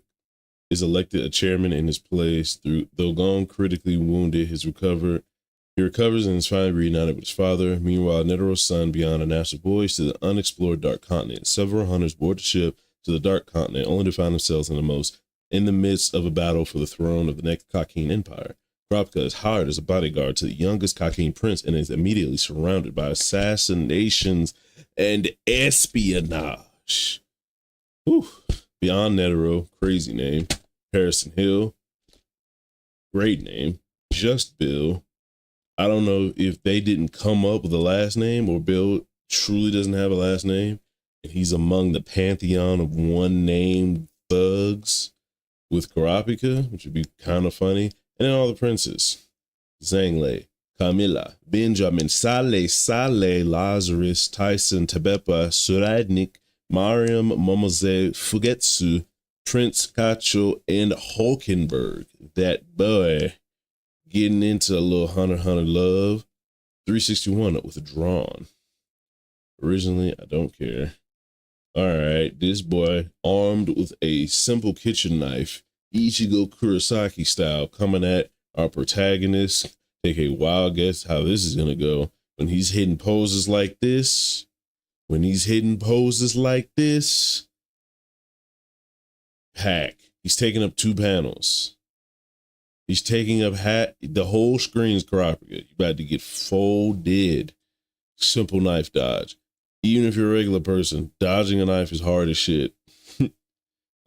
is elected a chairman in his place. Though Gon critically wounded, he recovers and is finally reunited with his father. Meanwhile, Netero's son beyond a national voyage to the unexplored Dark Continent. Several hunters board the ship to the Dark Continent, only to find themselves in the midst of a battle for the throne of the next Kakin Empire. Kurapika is hired as a bodyguard to the youngest Kakin prince and is immediately surrounded by assassinations and espionage. Whew. Beyond Netero, crazy name. Harrison Hill, great name. Just Bill. I don't know if they didn't come up with a last name or Bill truly doesn't have a last name and he's among the pantheon of one-name thugs with Kurapika, which would be kind of funny. And then all the princes. Zangle, Camilla, Benjamin, Saleh, Lazarus, Tyson, Tabepa, Suradnik, Mariam, Momoze, Fugetsu, Prince Kacho, and Hulkenberg. That boy getting into a little Hunter love. 361 withdrawn. Originally, I don't care. All right, this boy armed with a simple kitchen knife, Ichigo Kurosaki style, coming at our protagonist. Take a wild guess how this is gonna go when he's hitting poses like this. Hack. He's taking up 2 panels. He's taking up the whole screen's Kurapika. You about to get folded. Simple knife dodge. Even if you're a regular person, dodging a knife is hard as shit.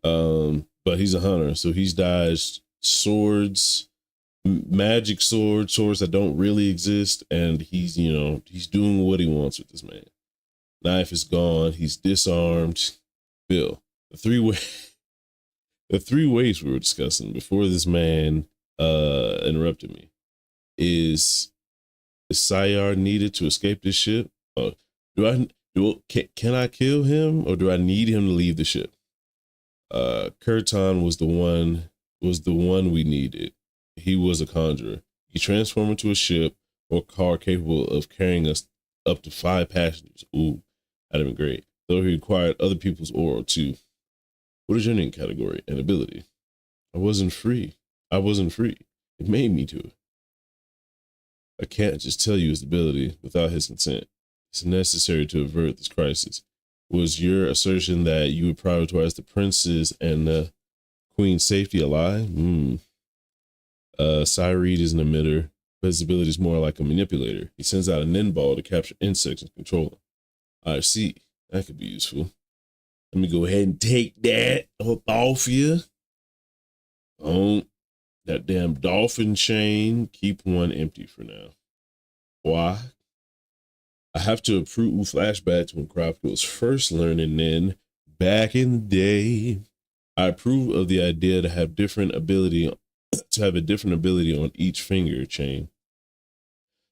But he's a hunter, so he's dodged swords, magic swords that don't really exist, and he's doing what he wants with this man. Knife is gone. He's disarmed. Bill, the three ways we were discussing before this man interrupted me is Sayar needed to escape this ship? Can I kill him or do I need him to leave the ship? Kurtan was the one we needed. He was a conjurer. He transformed into a ship or car capable of carrying us up to 5 passengers. Ooh, that'd have been great. Though he required other people's aura too. What is your name category and ability? I wasn't free. It made me to. I can't just tell you his ability without his consent. It's necessary to avert this crisis. Was your assertion that you would prioritize the prince's and the queen's safety a lie? Cyreed is an emitter, but his ability is more like a manipulator. He sends out a ninball to capture insects and control them. I see. That could be useful. Let me go ahead and take that off you. Oh, that damn dolphin chain. Keep one empty for now. Why? I have to approve flashback to when Kurapika was first learning Nin back in the day. I approve of the idea to have a different ability on each finger chain.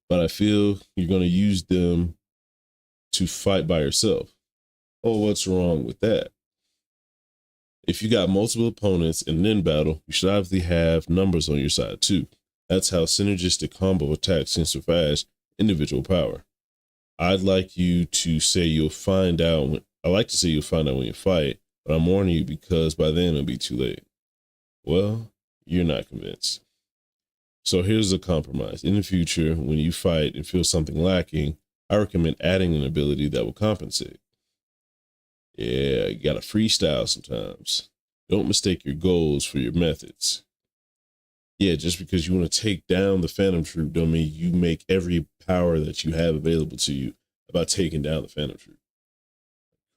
But I feel you're going to use them to fight by yourself. Oh, what's wrong with that? If you got multiple opponents in Nin battle, you should obviously have numbers on your side too. That's how synergistic combo attacks can surpass individual power. I'd like you to say you'll find out when you fight, but I'm warning you because by then it'll be too late. Well, you're not convinced. So here's a compromise. In the future, when you fight and feel something lacking, I recommend adding an ability that will compensate. Yeah, you gotta freestyle sometimes. Don't mistake your goals for your methods. Yeah, just because you want to take down the Phantom Troop don't mean you make every power that you have available to you about taking down the Phantom Troop.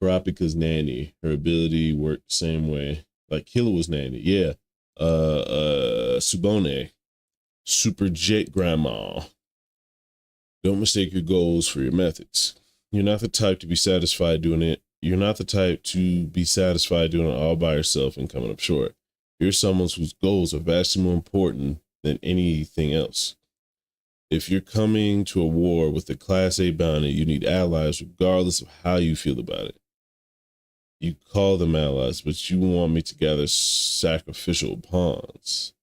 Kurapika's nanny, her ability worked the same way. Like Killua's nanny, yeah. Subone, Super Jet Grandma. Don't mistake your goals for your methods. You're not the type to be satisfied doing it. You're not the type to be satisfied doing it all by yourself and coming up short. You're someone whose goals are vastly more important than anything else. If you're coming to a war with a Class A bounty, you need allies regardless of how you feel about it. You call them allies, but you want me to gather sacrificial pawns.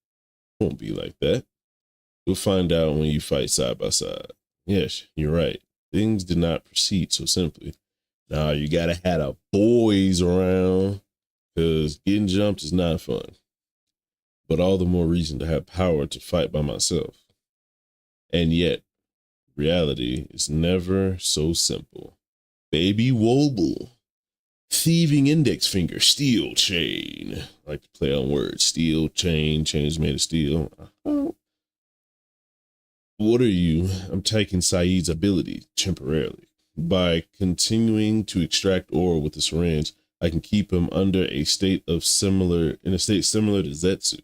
It won't be like that. You'll find out when you fight side by side. Yes, you're right. Things did not proceed so simply. Now you gotta have the boys around, because getting jumped is not fun. But all the more reason to have power to fight by myself. And yet, reality is never so simple. Baby Wobble. Thieving index finger, steel chain. I like to play on words. Steel chain, chains made of steel. What are you? I'm taking Saeed's ability temporarily. By continuing to extract ore with the syringe, I can keep him under a state similar to Zetsu.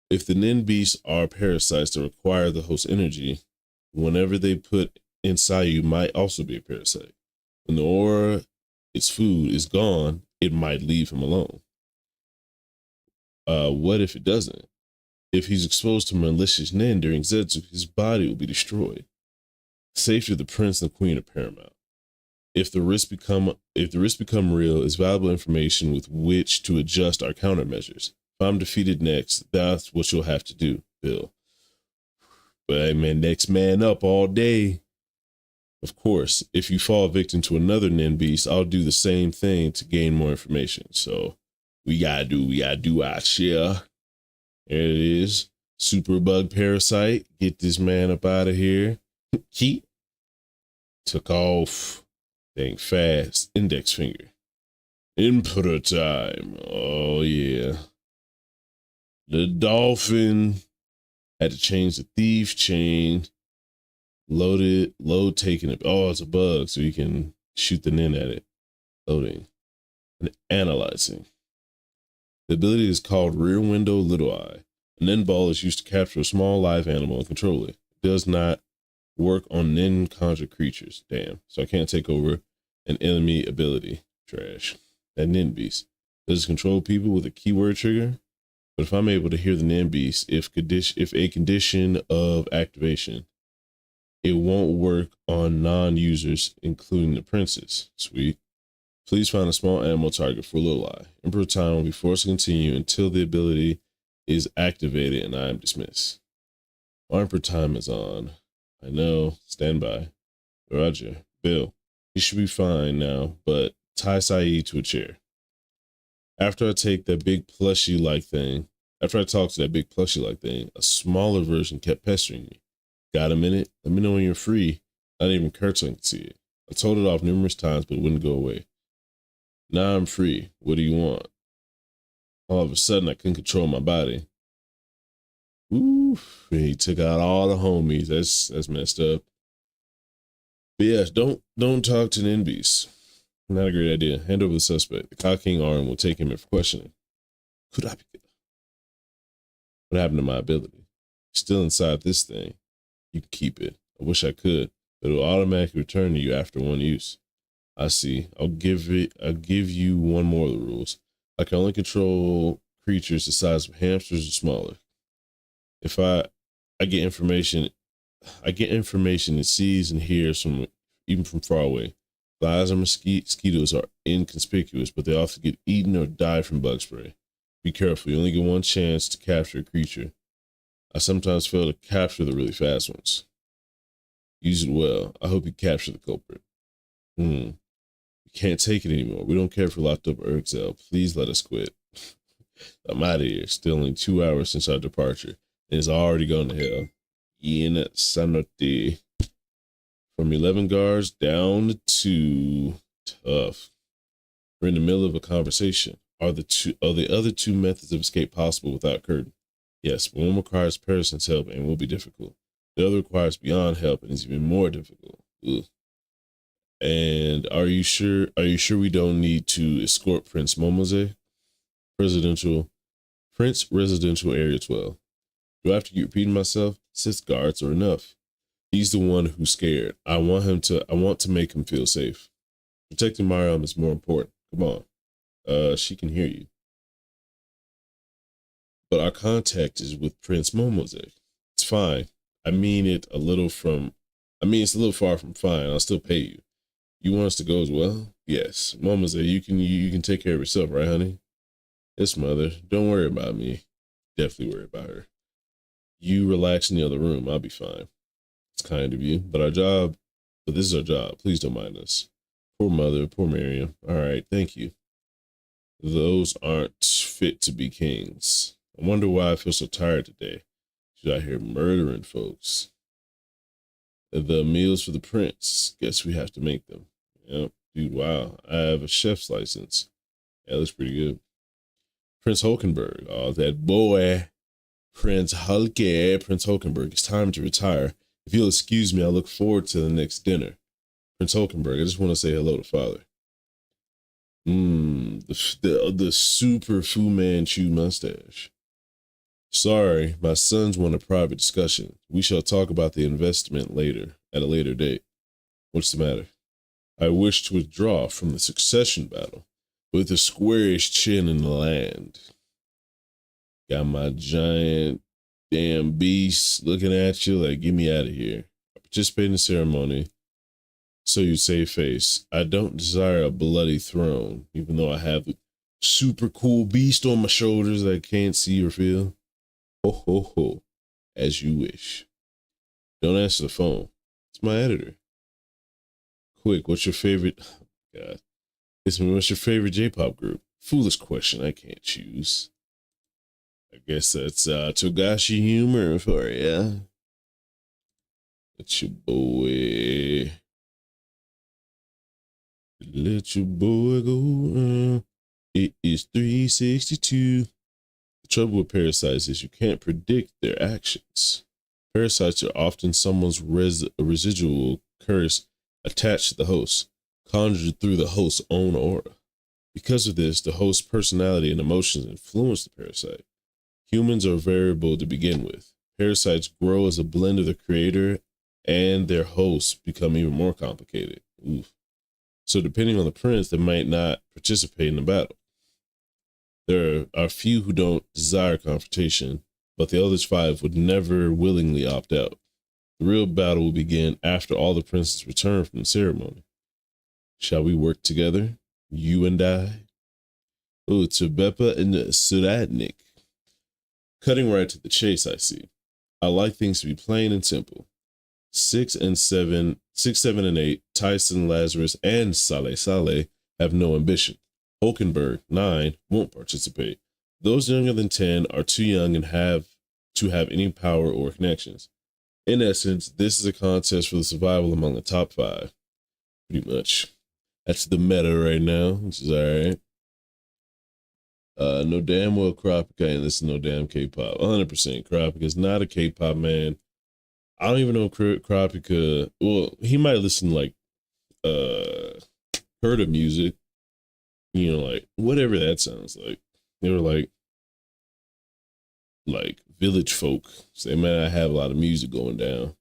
If the Nin beasts are parasites that require the host energy, whenever they put inside you might also be a parasite. When the ore, its food, is gone, it might leave him alone. What if it doesn't? If he's exposed to malicious Nin during Zetsu, his body will be destroyed. The safety of the prince and the queen are paramount. If the risks become real, it's valuable information with which to adjust our countermeasures. If I'm defeated next, that's what you'll have to do, Bill. But hey, man, next man up all day. Of course, if you fall victim to another Nin beast, I'll do the same thing to gain more information. So we gotta do our share. There it is. Super bug parasite. Get this man up out of here. Keep. Took off. Dang fast. Index finger. Inputter time. Oh yeah. The dolphin had to change the thief chain. Load taking it. Oh, it's a bug, so you can shoot the Nin at it. Loading. And analyzing. The ability is called Rear Window Little Eye. A Nin ball is used to capture a small live animal and control it. It does not work on Nin conjured creatures. Damn. So I can't take over an enemy ability. Trash. That Nin beast. Does it control people with a keyword trigger? But if I'm able to hear the Nin beast, if a condition of activation, it won't work on non-users, including the princes. Sweet. Please find a small animal target for Little Eye. Emperor Time will be forced to continue until the ability is activated and I am dismissed. Emperor Time is on. I know. Stand by. Roger. Bill. He should be fine now, but tie Saeed to a chair. After I talk to that big plushie-like thing, a smaller version kept pestering me. Got a minute? Let me know when you're free. Not even Kurtzman could see it. I told it off numerous times, but it wouldn't go away. Now I'm free. What do you want? All of a sudden, I couldn't control my body. Oof. He took out all the homies. That's messed up. But yes, don't talk to Nin beasts. Not a great idea. Hand over the suspect. The Cock King arm will take him in for questioning. Could I be? What happened to my ability? Still inside this thing. You can keep it. I wish I could, but it will automatically return to you after one use. I see. I'll give you one more of the rules. I can only control creatures the size of hamsters or smaller. If I get information it sees and hears even from far away. Flies or mosquitoes are inconspicuous, but they often get eaten or die from bug spray. Be careful, you only get one chance to capture a creature. I sometimes fail to capture the really fast ones. Use it well. I hope you capture the culprit. We can't take it anymore. We don't care if we're locked up or Urxel. Please let us quit. I'm out of here. Still only 2 hours since our departure, and it's already gone to hell. Insanity. From 11 guards down to tough. We're in the middle of a conversation. Are the other two methods of escape possible without curtain? Yes, but one requires Pearson's help and will be difficult. The other requires beyond help and is even more difficult. Ugh. And are you sure we don't need to escort Prince Momose? Prince Residential Area 12. Do I have to keep repeating myself? 6 guards are enough. He's the one who's scared. I want to make him feel safe. Protecting Mariam is more important. Come on. She can hear you. But our contact is with Prince Momose. It's fine. I mean it a little from, I mean, it's a little far from fine. I'll still pay you. You want us to go as well? Yes. Mama said, you can take care of yourself, right, honey? Yes, mother. Don't worry about me. Definitely worry about her. You relax in the other room. I'll be fine. It's kind of you, but this is our job. Please don't mind us. Poor mother, poor Miriam. All right, thank you. Those aren't fit to be kings. I wonder why I feel so tired today. She's out here murdering folks. The meals for the prince. Guess we have to make them. Yep. Dude, wow. I have a chef's license. Yeah, looks pretty good. Prince Hulkenberg. Oh, that boy. Prince Hulkenberg. It's time to retire. If you'll excuse me, I look forward to the next dinner. Prince Hulkenberg, I just want to say hello to father. The super Fu Manchu mustache. Sorry, my sons want a private discussion. We shall talk about the investment later, at a later date. What's the matter? I wish to withdraw from the succession battle with the squariest chin in the land. Got my giant damn beast looking at you like, get me out of here. I participate in the ceremony, so you save face. I don't desire a bloody throne, even though I have a super cool beast on my shoulders that I can't see or feel. Ho, ho, ho, as you wish. Don't answer the phone. It's my editor. Quick, what's your favorite? Oh, God. What's your favorite J-pop group? Foolish question, I can't choose. I guess that's Togashi humor for ya. Let your boy go. It is 362. The trouble with parasites is you can't predict their actions. Parasites are often someone's residual curse attached to the host, conjured through the host's own aura. Because of this, the host's personality and emotions influence the parasite. Humans are variable to begin with. Parasites grow as a blend of the creator and their hosts become even more complicated. Oof. So depending on the prince, they might not participate in the battle. There are few who don't desire confrontation, but the other 5 would never willingly opt out. The real battle will begin after all the princes return from the ceremony. Shall we work together, you and I? Oh, Tebepa and Suratnik. Cutting right to the chase, I see. I like things to be plain and simple. 6, 7, and 8, Tyson, Lazarus, and Saleh have no ambition. Hulkenberg, 9, won't participate. Those younger than 10 are too young and have to have any power or connections. In essence, this is a contest for the survival among the top 5. Pretty much. That's the meta right now, which is all right. No damn well Kropika ain't listen to no damn K-pop. 100% Kropika is not a K-pop man. I don't even know Kropika. Well, he might listen like heard of music, like whatever that sounds like. They were like village folk, so they might not have a lot of music going down.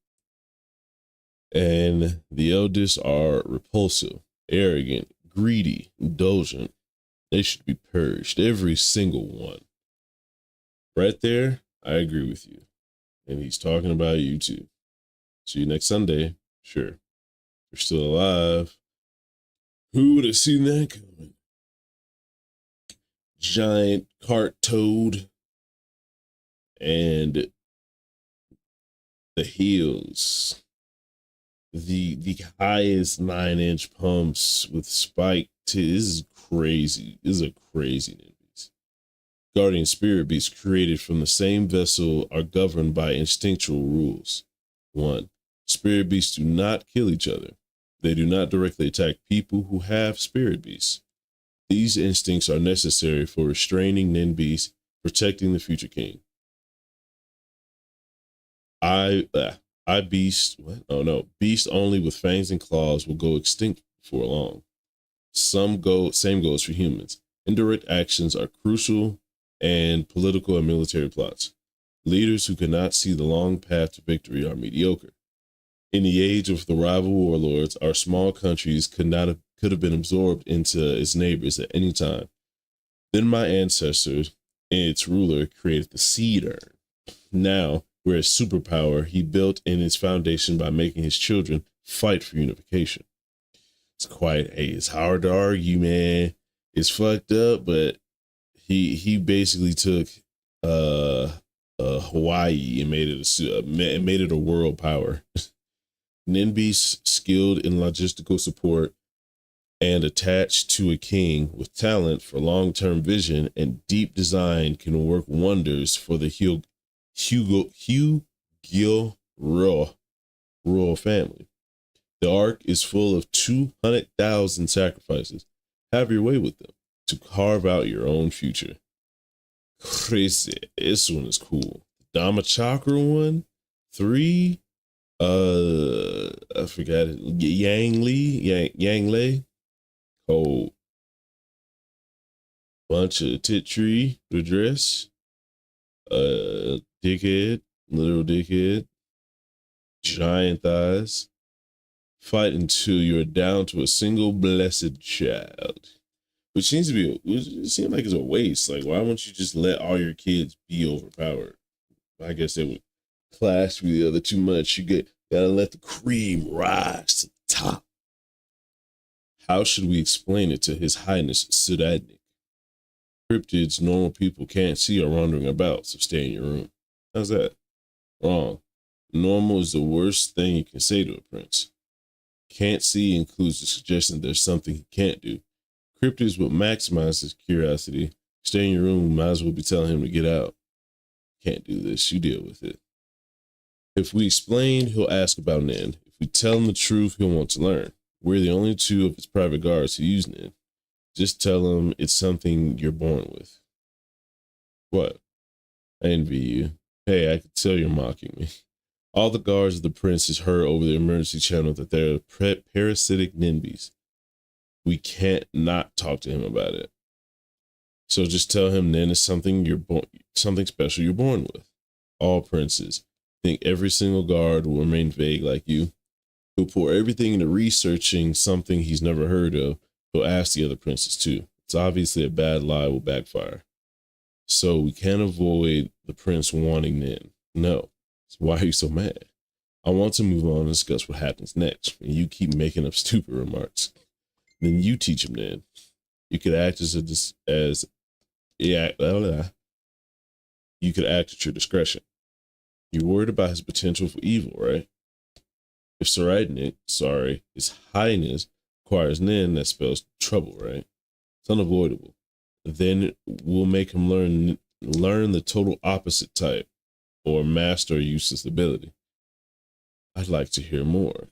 And the eldest are repulsive, arrogant, greedy, indulgent. They should be purged, every single one. Right there, I agree with you. And he's talking about you too. See you next Sunday. Sure. You're still alive. Who would have seen that coming? Giant cart toad. And the heels. The highest 9-inch pumps with spike. This is crazy. This is a crazy beast. Guardian spirit beasts created from the same vessel are governed by instinctual rules. 1. Spirit beasts do not kill each other. They do not directly attack people who have spirit beasts. These instincts are necessary for restraining Nin beasts, protecting the future king. Beast. What? Oh no, beast only with fangs and claws will go extinct before long. Same goes for humans. Indirect actions are crucial and political and military plots. Leaders who cannot see the long path to victory are mediocre. In the age of the rival warlords, our small countries could have been absorbed into its neighbors at any time. Then my ancestors and its ruler created the seed urn. Now whereas superpower he built in its foundation by making his children fight for unification. It's quite, hey, it's hard to argue, man. It's fucked up, but he basically took Hawaii and made it a world power. Ninby's skilled in logistical support and attached to a king with talent for long-term vision and deep design can work wonders for the Hugil royal family. The ark is full of 200,000 sacrifices. Have your way with them to carve out your own future. Crazy. This one is cool. Dhamma Chakra one, 3. I forgot it. Yang Lei. Cold. Bunch of tit tree redress. Dickhead, little dickhead. Giant thighs. Fight until you're down to a single blessed child. Which seems to be, it seems like it's a waste. Like, why won't you just let all your kids be overpowered? I guess it would clash with the other too much. You gotta let the cream rise to the top. How should we explain it to His Highness Suradnik? Cryptids normal people can't see are wandering about, so stay in your room. How's that? Wrong. Normal is the worst thing you can say to a prince. Can't see includes the suggestion that there's something he can't do. Cryptids will maximize his curiosity. Stay in your room, might as well be telling him to get out. Can't do this, you deal with it. If we explain, he'll ask about Nin. If we tell him the truth, he'll want to learn. We're the only 2 of his private guards who use Nin. Just tell him it's something you're born with. What? I envy you. Hey, I could tell you're mocking me. All the guards of the prince heard over the emergency channel that they're parasitic NIMBYs. We can't not talk to him about it. So just tell him Nin is something something special you're born with. All princes. Think every single guard will remain vague like you. He'll pour everything into researching something he's never heard of. He'll ask the other princes too. It's obviously a bad lie will backfire. So we can't avoid the prince wanting Nin. No. So why are you so mad? I want to move on and discuss what happens next. And you keep making up stupid remarks. Then you teach him Nin. You could act you could act at your discretion. You're worried about his potential for evil, right? If His Highness acquires Nin, that spells trouble, right? It's unavoidable. Then we'll make him learn the total opposite type, or master a useless ability. I'd like to hear more.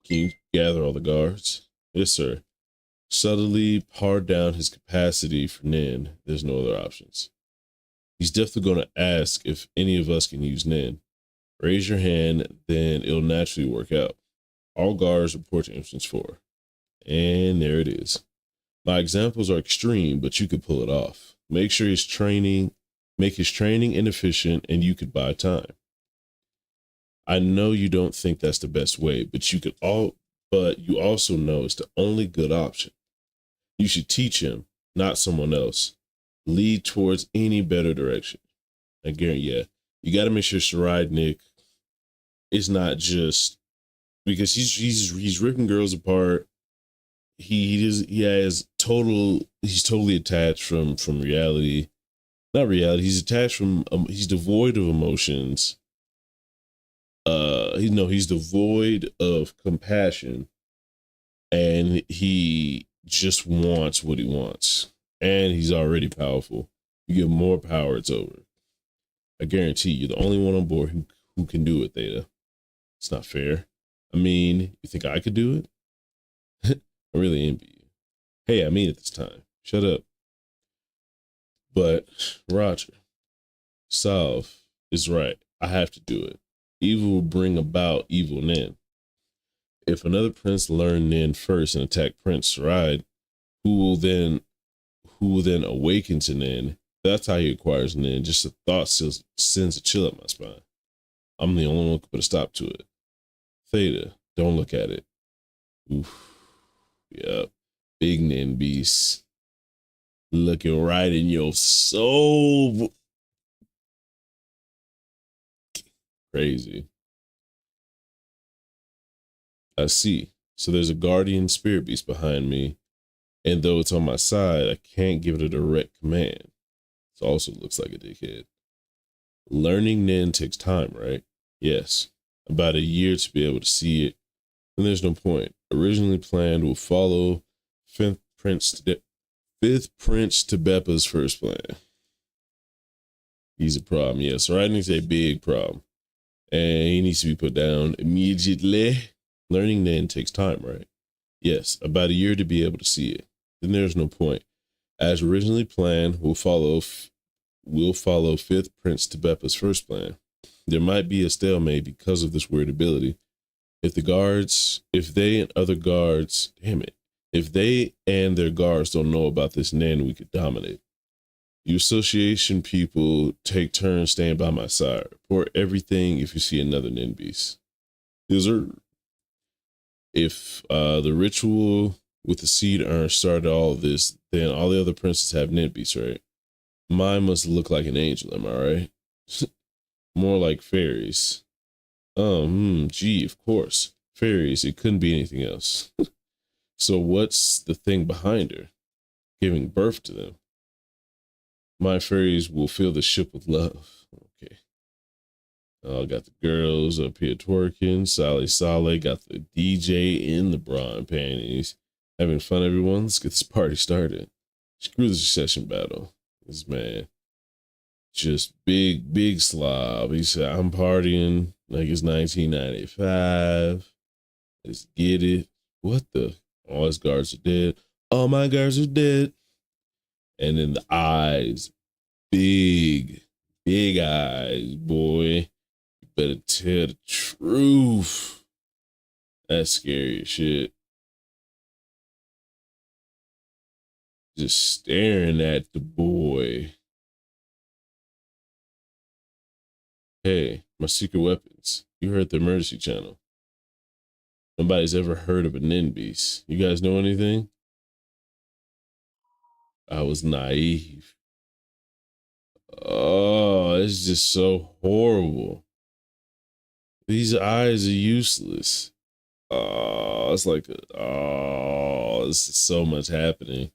Can you gather all the guards? Yes, sir. Subtly par down his capacity for Nin. There's no other options. He's definitely going to ask if any of us can use Nin. Raise your hand, then it'll naturally work out. All guards report to Instance 4. And there it is. My examples are extreme, but you could pull it off. Make his training inefficient, and you could buy time. I know you don't think that's the best way, but you also know it's the only good option. You should teach him, not someone else. Lead towards any better direction. I guarantee, you got to make sure Sarai is not just because he's ripping girls apart. He's totally attached from reality. Not reality. He's attached from. He's devoid of emotions. He's devoid of compassion, and he just wants what he wants. And he's already powerful. You give more power, it's over. I guarantee you're the only one on board who can do it, Theta. It's not fair. I mean, you think I could do it? I really envy you. Hey, I mean it this time. Shut up. But Roger, Salve is right. I have to do it. Evil will bring about evil Nin. If another prince learn Nin first and attack Prince Sarai, who will then awaken to Nin, that's how he acquires Nin. Just a thought sends a chill up my spine. I'm the only one who can put a stop to it. Theta, don't look at it. Oof. Yep. Big Nin beast. Looking right in your soul. Crazy. I see. So there's a guardian spirit beast behind me, and though it's on my side, I can't give it a direct command. It also looks like a dickhead. Learning Nin takes time, right? Yes. About a year to be able to see it. And there's no point. Originally planned will follow fifth Prince to Beppa's first plan. He's a problem, yes. Writing's a big problem. And he needs to be put down immediately. Learning Nin takes time, right? Yes, about a year to be able to see it. Then there's no point. As originally planned, we'll follow fifth Prince to Beppa's first plan. There might be a stalemate because of this weird ability. If they and their guards don't know about this Nin, we could dominate. You association people take turns staying by my side. Report everything if you see another Nin beast. If the ritual with the seed urn started all of this, then all the other princes have Nin beasts, right? Mine must look like an angel, am I right? More like fairies. Gee, of course. Fairies, it couldn't be anything else. So what's the thing behind her? Giving birth to them. My fairies will fill the ship with love. Okay. Got the girls up here twerking. Sally got the DJ in the bra and panties. Having fun, everyone. Let's get this party started. Screw the succession battle. This man, just big slob. He said, I'm partying like it's 1995. Let's get it. What the? All his guards are dead. All my guards are dead. And then the eyes, big eyes, boy. You better tell the truth. That's scary as shit. Just staring at the boy. Hey, my secret weapons. You heard the emergency channel. Nobody's ever heard of a Nin beast. You guys know anything? I was naive. Oh, it's just so horrible. These eyes are useless. Oh, it's like, this is so much happening.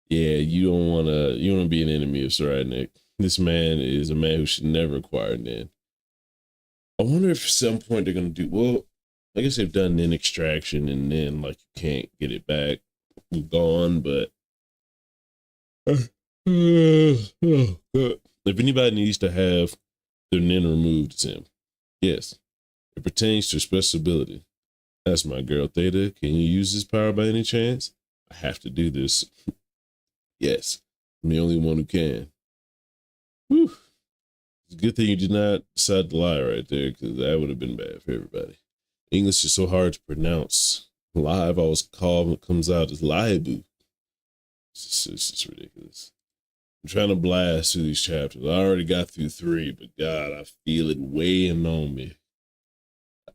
Yeah, you don't want to be an enemy of Saranic. This man is a man who should never acquire Nin. I wonder if at some point they're going to do, well, I guess they've done Nin extraction and then like you can't get it back. We're gone, but if anybody needs to have their Nin removed, it's him. Yes, it pertains to special ability. That's my girl Theta. Can you use this power by any chance? I have to do this. Yes, I'm the only one who can. Whew. It's a good thing you did not decide to lie right there, because that would have been bad for everybody. English is so hard to pronounce. Live always comes out as liabu. It's just ridiculous. I'm trying to blast through these chapters. I already got through 3, but God, I feel it weighing on me.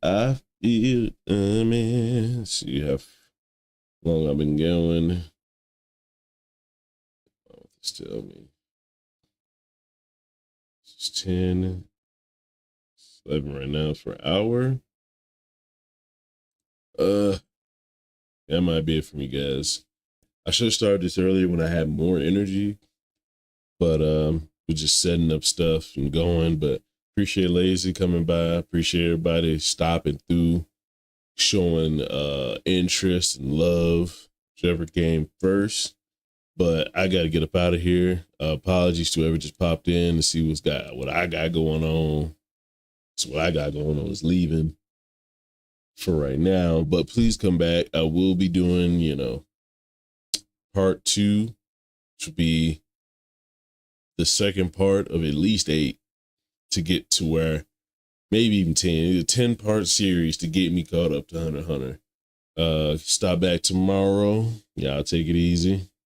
I feel it, man. See how long I've been going. Oh, this tell me. It's 10. It's 11 right now for an hour. That might be it for me, guys. I should have started this earlier when I had more energy, but we're just setting up stuff and going. But appreciate Lazy coming by. Appreciate everybody stopping through, showing interest and love, whichever came first. But I got to get up out of here. Apologies to whoever just popped in to see what I got going on. So what I got going on is leaving for right now, but please come back. I will be doing, part 2, which will be the second part of at least 8 to get to where maybe even 10, a 10-part series to get me caught up to Hunter x Hunter. Stop back tomorrow. Y'all take it easy.